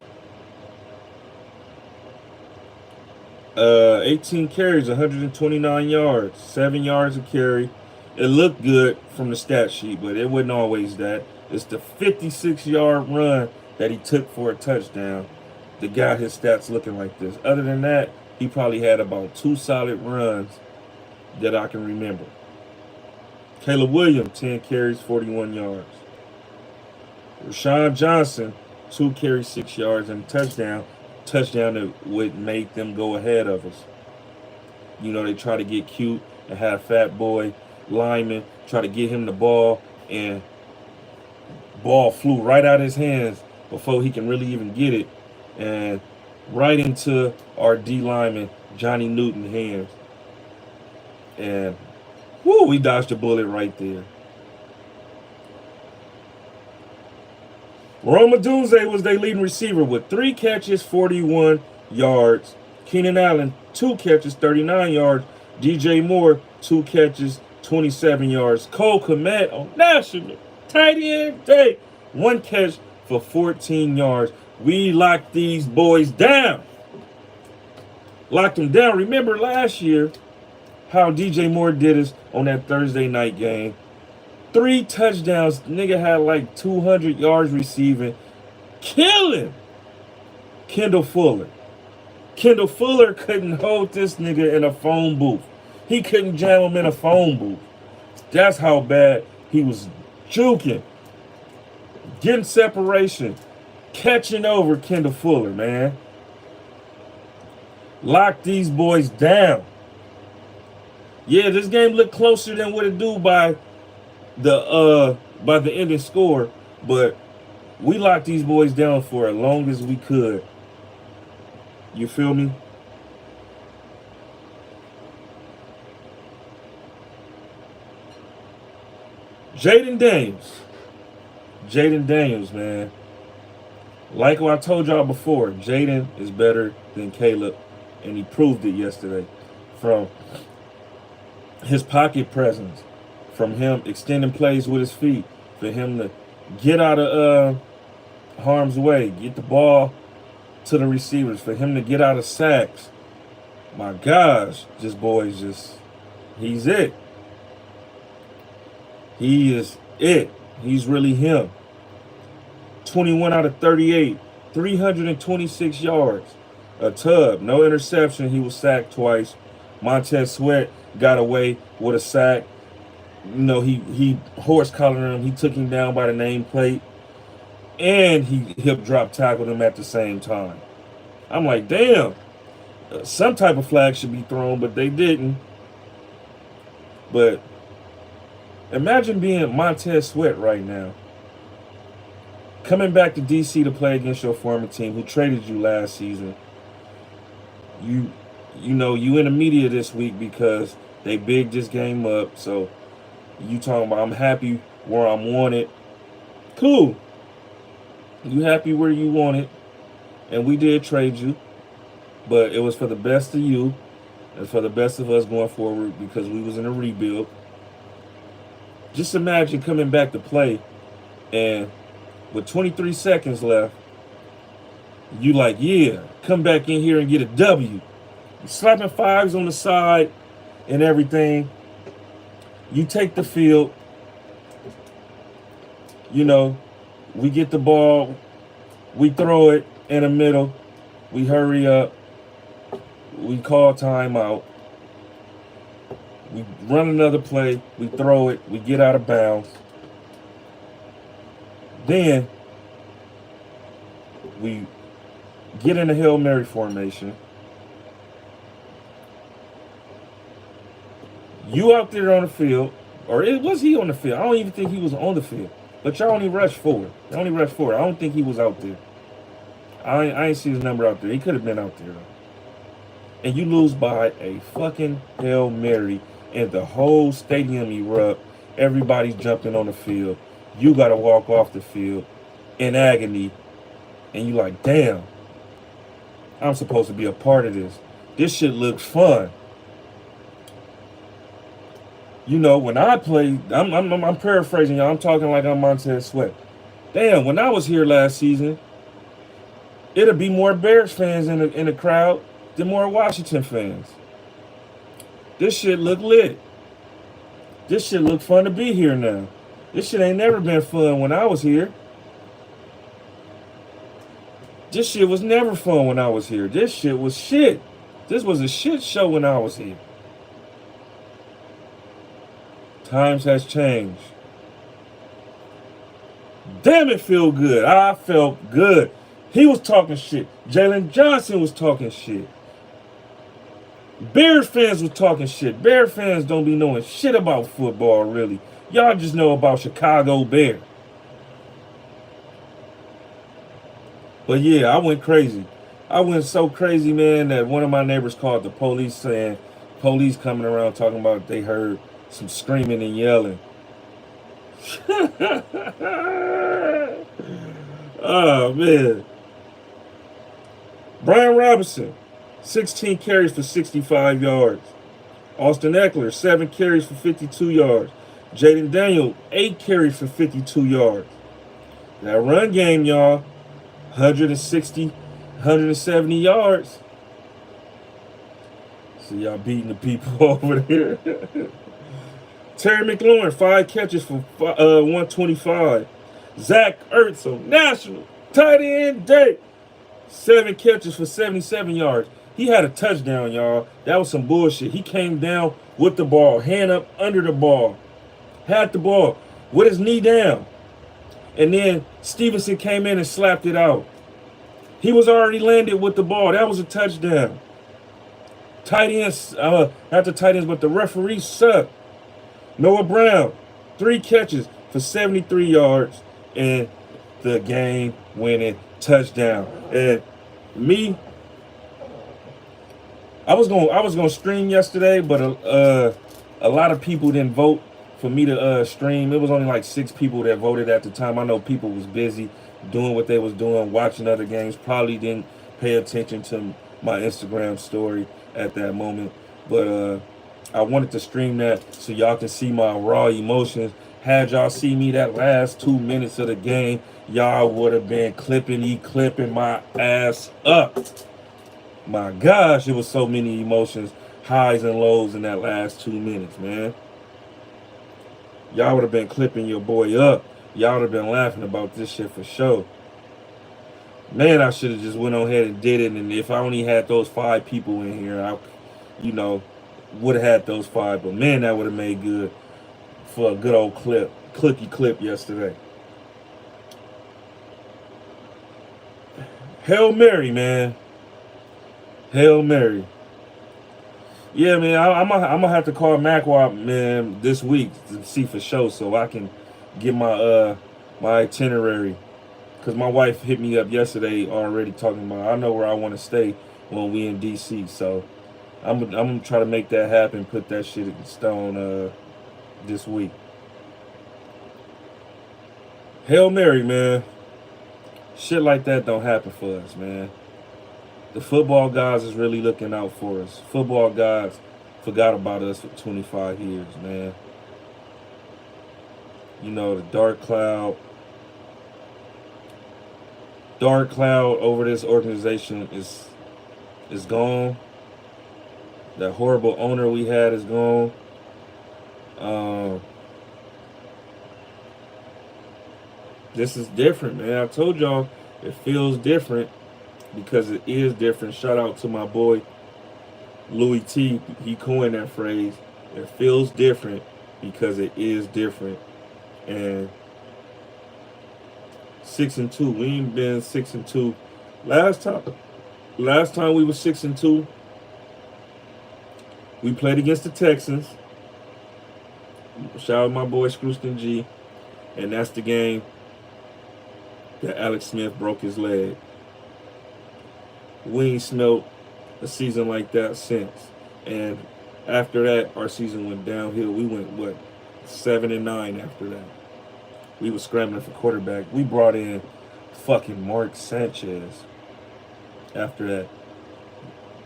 18 carries, 129 yards, 7 yards a carry. It looked good from the stat sheet, but it wasn't always that. It's the 56-yard run that he took for a touchdown that got his stats looking like this. Other than that, he probably had about 2 solid runs that I can remember. Caleb Williams, 10 carries, 41 yards. Rashawn Johnson, 2 carries, 6 yards, and a touchdown. Touchdown that would make them go ahead of us. They try to get cute and have Fat Boy lineman try to get him the ball, and ball flew right out of his hands before he can really even get it, and right into our D lineman Johnny Newton's hands. And we dodged a bullet right there. Rome Odunze was their leading receiver with 3 catches, 41 yards. Keenan Allen, 2 catches, 39 yards. DJ Moore, 2 catches, 27 yards. Cole Kmet on National Tight End Day, 1 catch for 14 yards. We locked these boys down. Locked them down. Remember last year how DJ Moore did us on that Thursday night game. 3 touchdowns. Nigga had like 200 yards receiving. Killing Kendall Fuller. Kendall Fuller couldn't hold this nigga in a phone booth. He couldn't jam him in a phone booth. That's how bad he was juking. Getting separation. Catching over Kendall Fuller, man. Lock these boys down. Yeah, this game looked closer than what it do by the by the ending score, but we locked these boys down for as long as we could. You feel me? Jaden Daniels. Jaden Daniels, man. Like what I told y'all before, Jaden is better than Caleb, and he proved it yesterday. From his pocket presence, from him extending plays with his feet, for him to get out of harm's way, get the ball to the receivers, for him to get out of sacks. My gosh, this boy's he's it. He is it. He's really him. 21 out of 38, 326 yards. A tub, no interception. He was sacked twice. Montez Sweat got away with a sack. You know, he horse collared him. He took him down by the nameplate. And he hip drop tackled him at the same time. I'm like, damn. Some type of flag should be thrown, but they didn't. But imagine being Montez Sweat right now. Coming back to DC to play against your former team who traded you last season. You know, you in the media this week because they bigged this game up. So you talking about I'm happy where I'm wanted. Cool. You happy where you wanted. And we did trade you. But it was for the best of you and for the best of us going forward because we was in a rebuild. Just imagine coming back to play and with 23 seconds left, you like, yeah, come back in here and get a W. Slapping fives on the side and everything. You take the field. You know, we get the ball. We throw it in the middle. We hurry up. We call timeout. We run another play. We throw it. We get out of bounds. Then we get in a Hail Mary formation. You out there on the field, or was he on the field? I don't even think he was on the field. But y'all only rushed forward. I don't think he was out there. I ain't see his number out there. He could have been out there, though. And you lose by a fucking Hail Mary, and the whole stadium erupt. Everybody's jumping on the field. You got to walk off the field in agony. And you like, damn, I'm supposed to be a part of this. This shit looks fun. You know, when I played, I'm paraphrasing y'all. I'm talking like I'm Montez Sweat. Damn, when I was here last season, it'd be more Bears fans in the crowd than more Washington fans. This shit look lit. This shit look fun to be here now. This shit ain't never been fun when I was here. This shit was never fun when I was here. This shit was shit. This was a shit show when I was here. Times has changed. Damn, it feel good. I felt good. He was talking shit. Jalen Johnson was talking shit. Bears fans was talking shit. Bear fans don't be knowing shit about football, really. Y'all just know about Chicago Bear. But yeah, I went crazy. I went so crazy, man, that one of my neighbors called the police saying, police coming around talking about they heard some screaming and yelling. Oh, man. Brian Robinson, 16 carries for 65 yards. Austin Eckler, 7 carries for 52 yards. Jaden Daniels, 8 carries for 52 yards. That run game, y'all, 160, 170 yards. So y'all beating the people over there. Terry McLaurin, 5 catches for 125. Zach Ertz on national tight end day, 7 catches for 77 yards. He had a touchdown, y'all. That was some bullshit. He came down with the ball, hand up under the ball, had the ball with his knee down. And then Stevenson came in and slapped it out. He was already landed with the ball. That was a touchdown. Tight ends, not the tight ends, but the referees suck. Noah Brown, 3 catches, for 73 yards and the game-winning touchdown. And me, I was gonna stream yesterday, but a lot of people didn't vote for me to stream. It was only like 6 people that voted at the time. I know people was busy doing what they was doing, watching other games. Probably didn't pay attention to my Instagram story at that moment. But I wanted to stream that so y'all can see my raw emotions. Had y'all see me that last 2 minutes of the game, y'all would have been clipping my ass up. My gosh, it was so many emotions, highs and lows in that last 2 minutes, man. Y'all would have been clipping your boy up. Y'all would have been laughing about this shit for sure. Man, I should have just went on ahead and did it. And if I only had those 5 people in here, I, you know, would have had those 5. But man, that would have made good for a good old clicky clip yesterday. Hail Mary, man. Hail Mary. Yeah, man, I'm gonna have to call Macwap, man, this week to see for sure, so I can get my itinerary. Cause my wife hit me up yesterday already talking about I know where I want to stay when we in DC. So I'm gonna try to make that happen, put that shit in stone this week. Hail Mary, man. Shit like that don't happen for us, man. The football guys is really looking out for us. Football guys forgot about us for 25 years, man. You know, the dark cloud over this organization is gone. That horrible owner we had is gone. This is different, man. I told y'all it feels different because it is different. Shout out to my boy Louis T. He coined that phrase. It feels different because it is different. And 6-2. We ain't been 6-2. Last time we were 6-2, we played against the Texans. Shout out my boy Scrooston G. And that's the game that Alex Smith broke his leg. We ain't smelt a season like that since. And after that, our season went downhill. We went, 7-9 after that. We was scrambling for quarterback. We brought in fucking Mark Sanchez after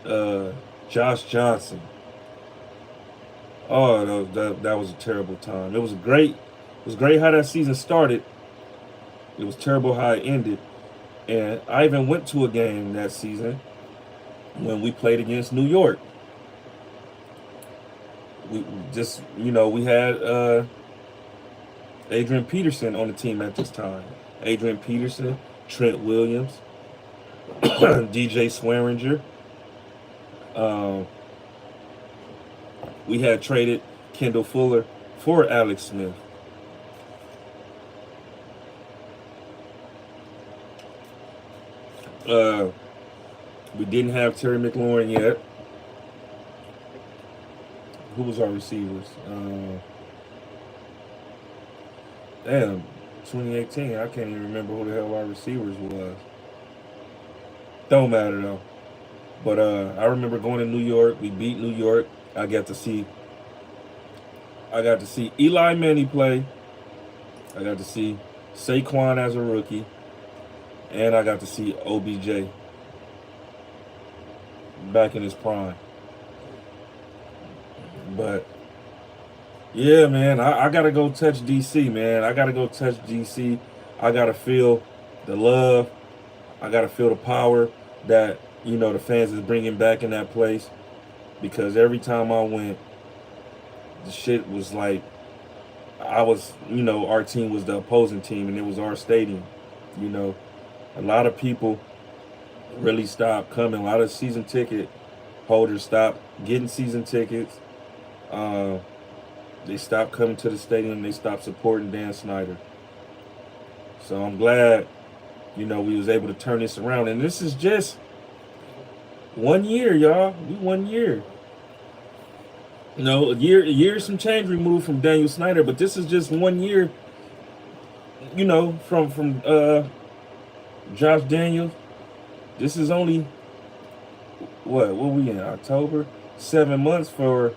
that. Josh Johnson. Oh, that was a terrible time. It was great how that season started. It was terrible how it ended. And I even went to a game that season when we played against New York. We just, we had Adrian Peterson on the team at this time. Adrian Peterson, Trent Williams, DJ Swearinger. We had traded Kendall Fuller for Alex Smith. We didn't have Terry McLaurin yet. Who was our receivers? Damn, 2018. I can't even remember who the hell our receivers was. Don't matter though. But I remember going to New York. We beat New York. I got to see Eli Manning play. I got to see Saquon as a rookie. And I got to see OBJ back in his prime. But yeah, man, I gotta go touch DC, man. I gotta go touch DC. I gotta feel the love. I gotta feel the power that the fans is bringing back in that place. Because every time I went, the shit was like our team was the opposing team, and it was our stadium. A lot of people really stopped coming. A lot of season ticket holders stopped getting season tickets. They stopped coming to the stadium. They stopped supporting Dan Snyder. So I'm glad, we was able to turn this around. And this is just 1 year, y'all. We 1 year. A year some change removed from Daniel Snyder, but this is just 1 year from Josh Daniels. This is only what we in October? 7 months for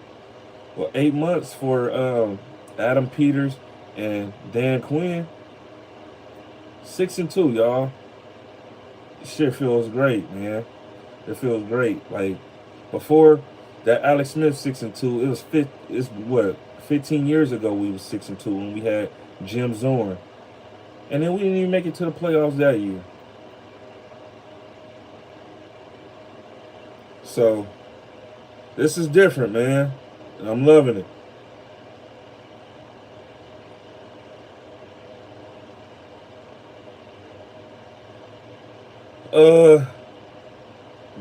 8 months for Adam Peters and Dan Quinn. 6-2, y'all. Shit feels great, man. It feels great. Like before that Alex Smith 6-2, it's what 15 years ago we was 6-2 when we had Jim Zorn. And then we didn't even make it to the playoffs that year. So this is different, man. I'm loving it.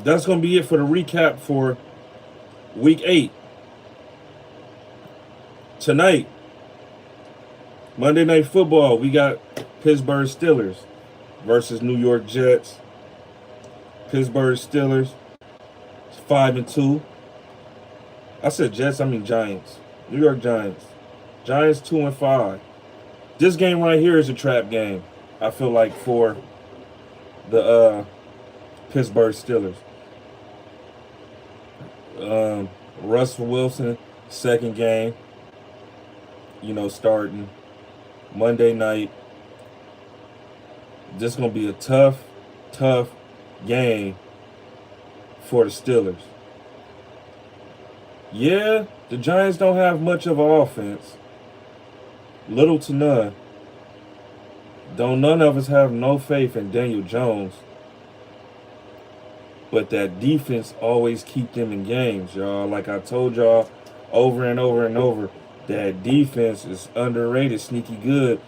That's gonna be it for the recap for week 8. Tonight, Monday Night Football, we got Pittsburgh Steelers versus New York Jets. Pittsburgh Steelers 5-2. I said Jets, I mean Giants. New York Giants. Giants 2-5. This game right here is a trap game, I feel like, for the Pittsburgh Steelers. Russell Wilson, second game, starting Monday night. This is going to be a tough game for the Steelers. Yeah, the Giants don't have much of an offense. Little to none. Don't none of us have no faith in Daniel Jones. But that defense always keep them in games, y'all. Like I told y'all over and over and over, that defense is underrated, sneaky good.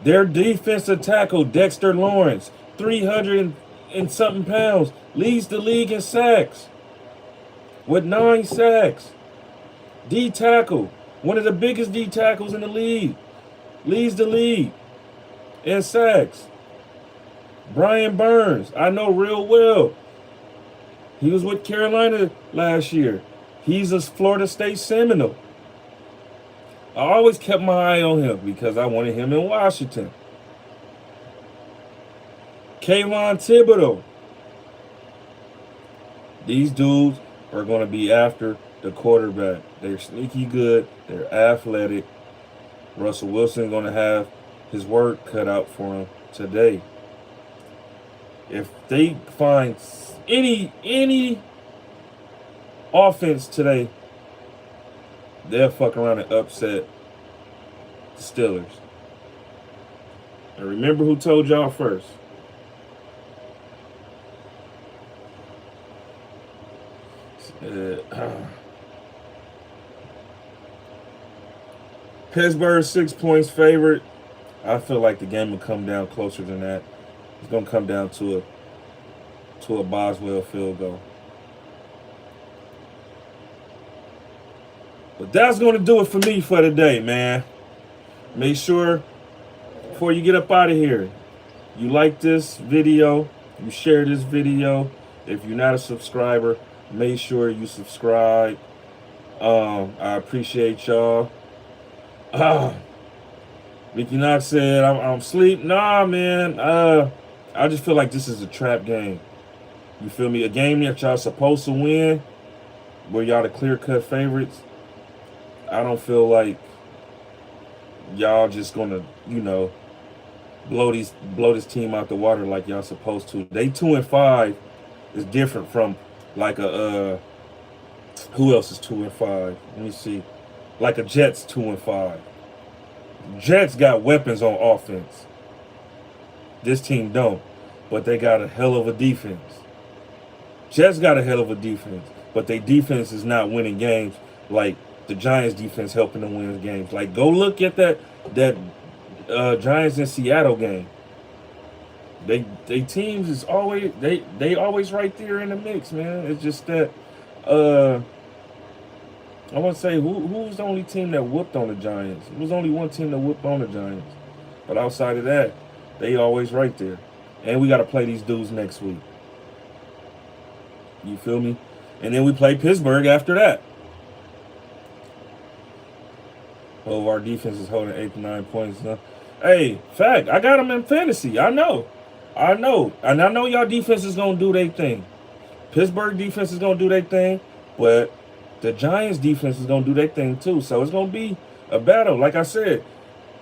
Their defensive tackle, Dexter Lawrence, 300 and something pounds, leads the league in sacks with 9 sacks. D tackle, one of the biggest D tackles in the league, leads the league in sacks. Brian Burns, I know real well. He was with Carolina last year. He's a Florida State Seminole. I always kept my eye on him because I wanted him in Washington. Kayvon Thibodeau. These dudes are going to be after the quarterback. They're sneaky good. They're athletic. Russell Wilson going to have his work cut out for him today. If they find any offense today, they'll fuck around and upset the Steelers. And remember who told y'all first. Pittsburgh 6 points favorite. I feel like the game will come down closer than that. It's gonna come down to a Boswell field goal. But that's gonna do it for me for today, man. Make sure before you get up out of here, you like this video, you share this video. If you're not a subscriber, make sure you subscribe. I appreciate y'all. Mickey Knox said, I'm asleep. Nah, man. I just feel like this is a trap game. You feel me? A game that y'all supposed to win, where y'all the clear-cut favorites. I don't feel like y'all just gonna, blow this team out the water like y'all supposed to. They 2-5 is different from like a who else is 2-5? Let me see. Like a Jets 2-5. Jets got weapons on offense. This team don't, but they got a hell of a defense. Jets got a hell of a defense, but their defense is not winning games like the Giants' defense helping them win games. Like, go look at that Giants in Seattle game. They teams is always they always right there in the mix, man. It's just that I want to say who's the only team that whooped on the Giants? It was only one team that whooped on the Giants, but outside of that, they always right there. And we got to play these dudes next week. You feel me? And then we play Pittsburgh after that. Oh, our defense is holding 8 to 9 points. Huh? Hey, fact, I got them in fantasy. I know. And I know y'all defense is going to do their thing. Pittsburgh defense is going to do their thing. But the Giants defense is going to do their thing too. So it's going to be a battle. Like I said,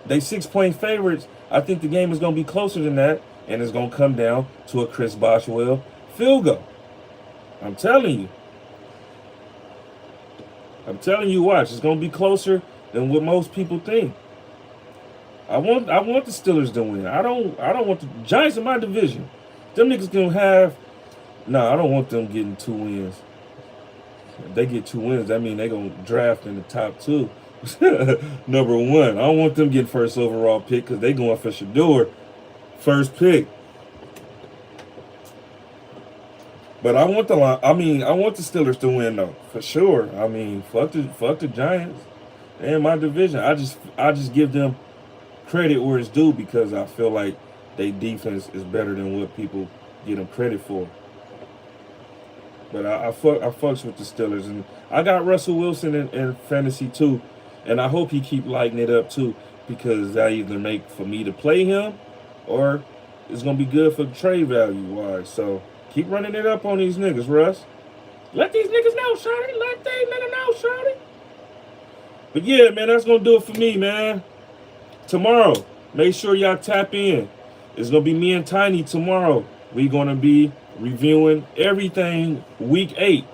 they 6-point favorites. I think the game is going to be closer than that. And it's going to come down to a Chris Boswell field goal. I'm telling you. Watch. It's going to be closer than what most people think. I want the Steelers to win. I don't want the Giants in my division. Them niggas gonna have. No, I don't want them getting 2 wins. If they get 2 wins, that means they gonna draft in the top 2. Number 1. I don't want them getting first overall pick because they going for Shador first pick. But I want the Steelers to win though, for sure. I mean, fuck the Giants. They in my division. I just give them credit where it's due because I feel like their defense is better than what people give them credit for. But I fucks with the Steelers, and I got Russell Wilson in fantasy too, and I hope he keep lighting it up too because that either make for me to play him or it's gonna be good for trade value wise. So keep running it up on these niggas, Russ. Let these niggas know, shawty. Let them know, shawty. But yeah, man, that's gonna do it for me, man. Tomorrow, make sure y'all tap in. It's going to be me and Tiny tomorrow. We're going to be reviewing everything week 8.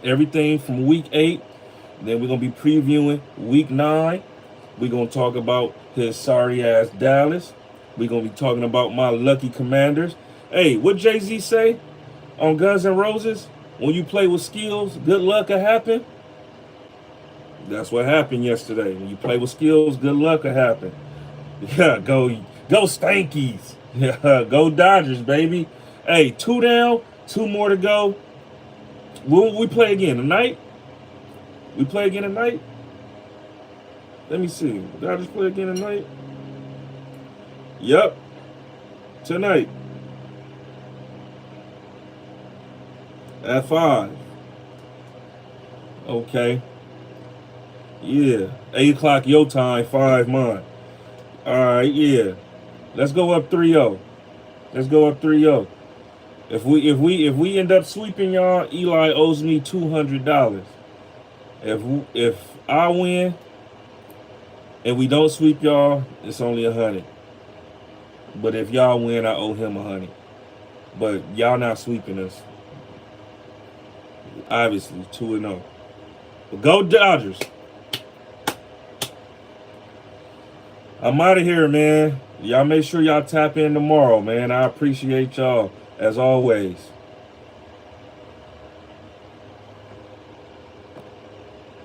Everything from week 8. Then we're going to be previewing week 9. We're going to talk about his sorry-ass Dallas. We're going to be talking about my lucky Commanders. Hey, what Jay-Z say on Guns N' Roses? When you play with skills, good luck will happen. That's what happened yesterday. When you play with skills, good luck will happen. Yeah, go Stankies. Yeah, go Dodgers, baby. Hey, 2 down, 2 more to go. Will we play again tonight? We play again tonight? Let me see. Dodgers play again tonight? Yep. Tonight. At 5. Okay. Yeah, 8 o'clock your time, 5 mine. All right, yeah. Let's go up 3-0. If we end up sweeping y'all, Eli owes me $200. If I win and we don't sweep y'all, it's only $100. But if y'all win, I owe him $100. But y'all not sweeping us. Obviously, 2-0. But go Dodgers. I'm out of here, man. Y'all make sure y'all tap in tomorrow, man. I appreciate y'all as always.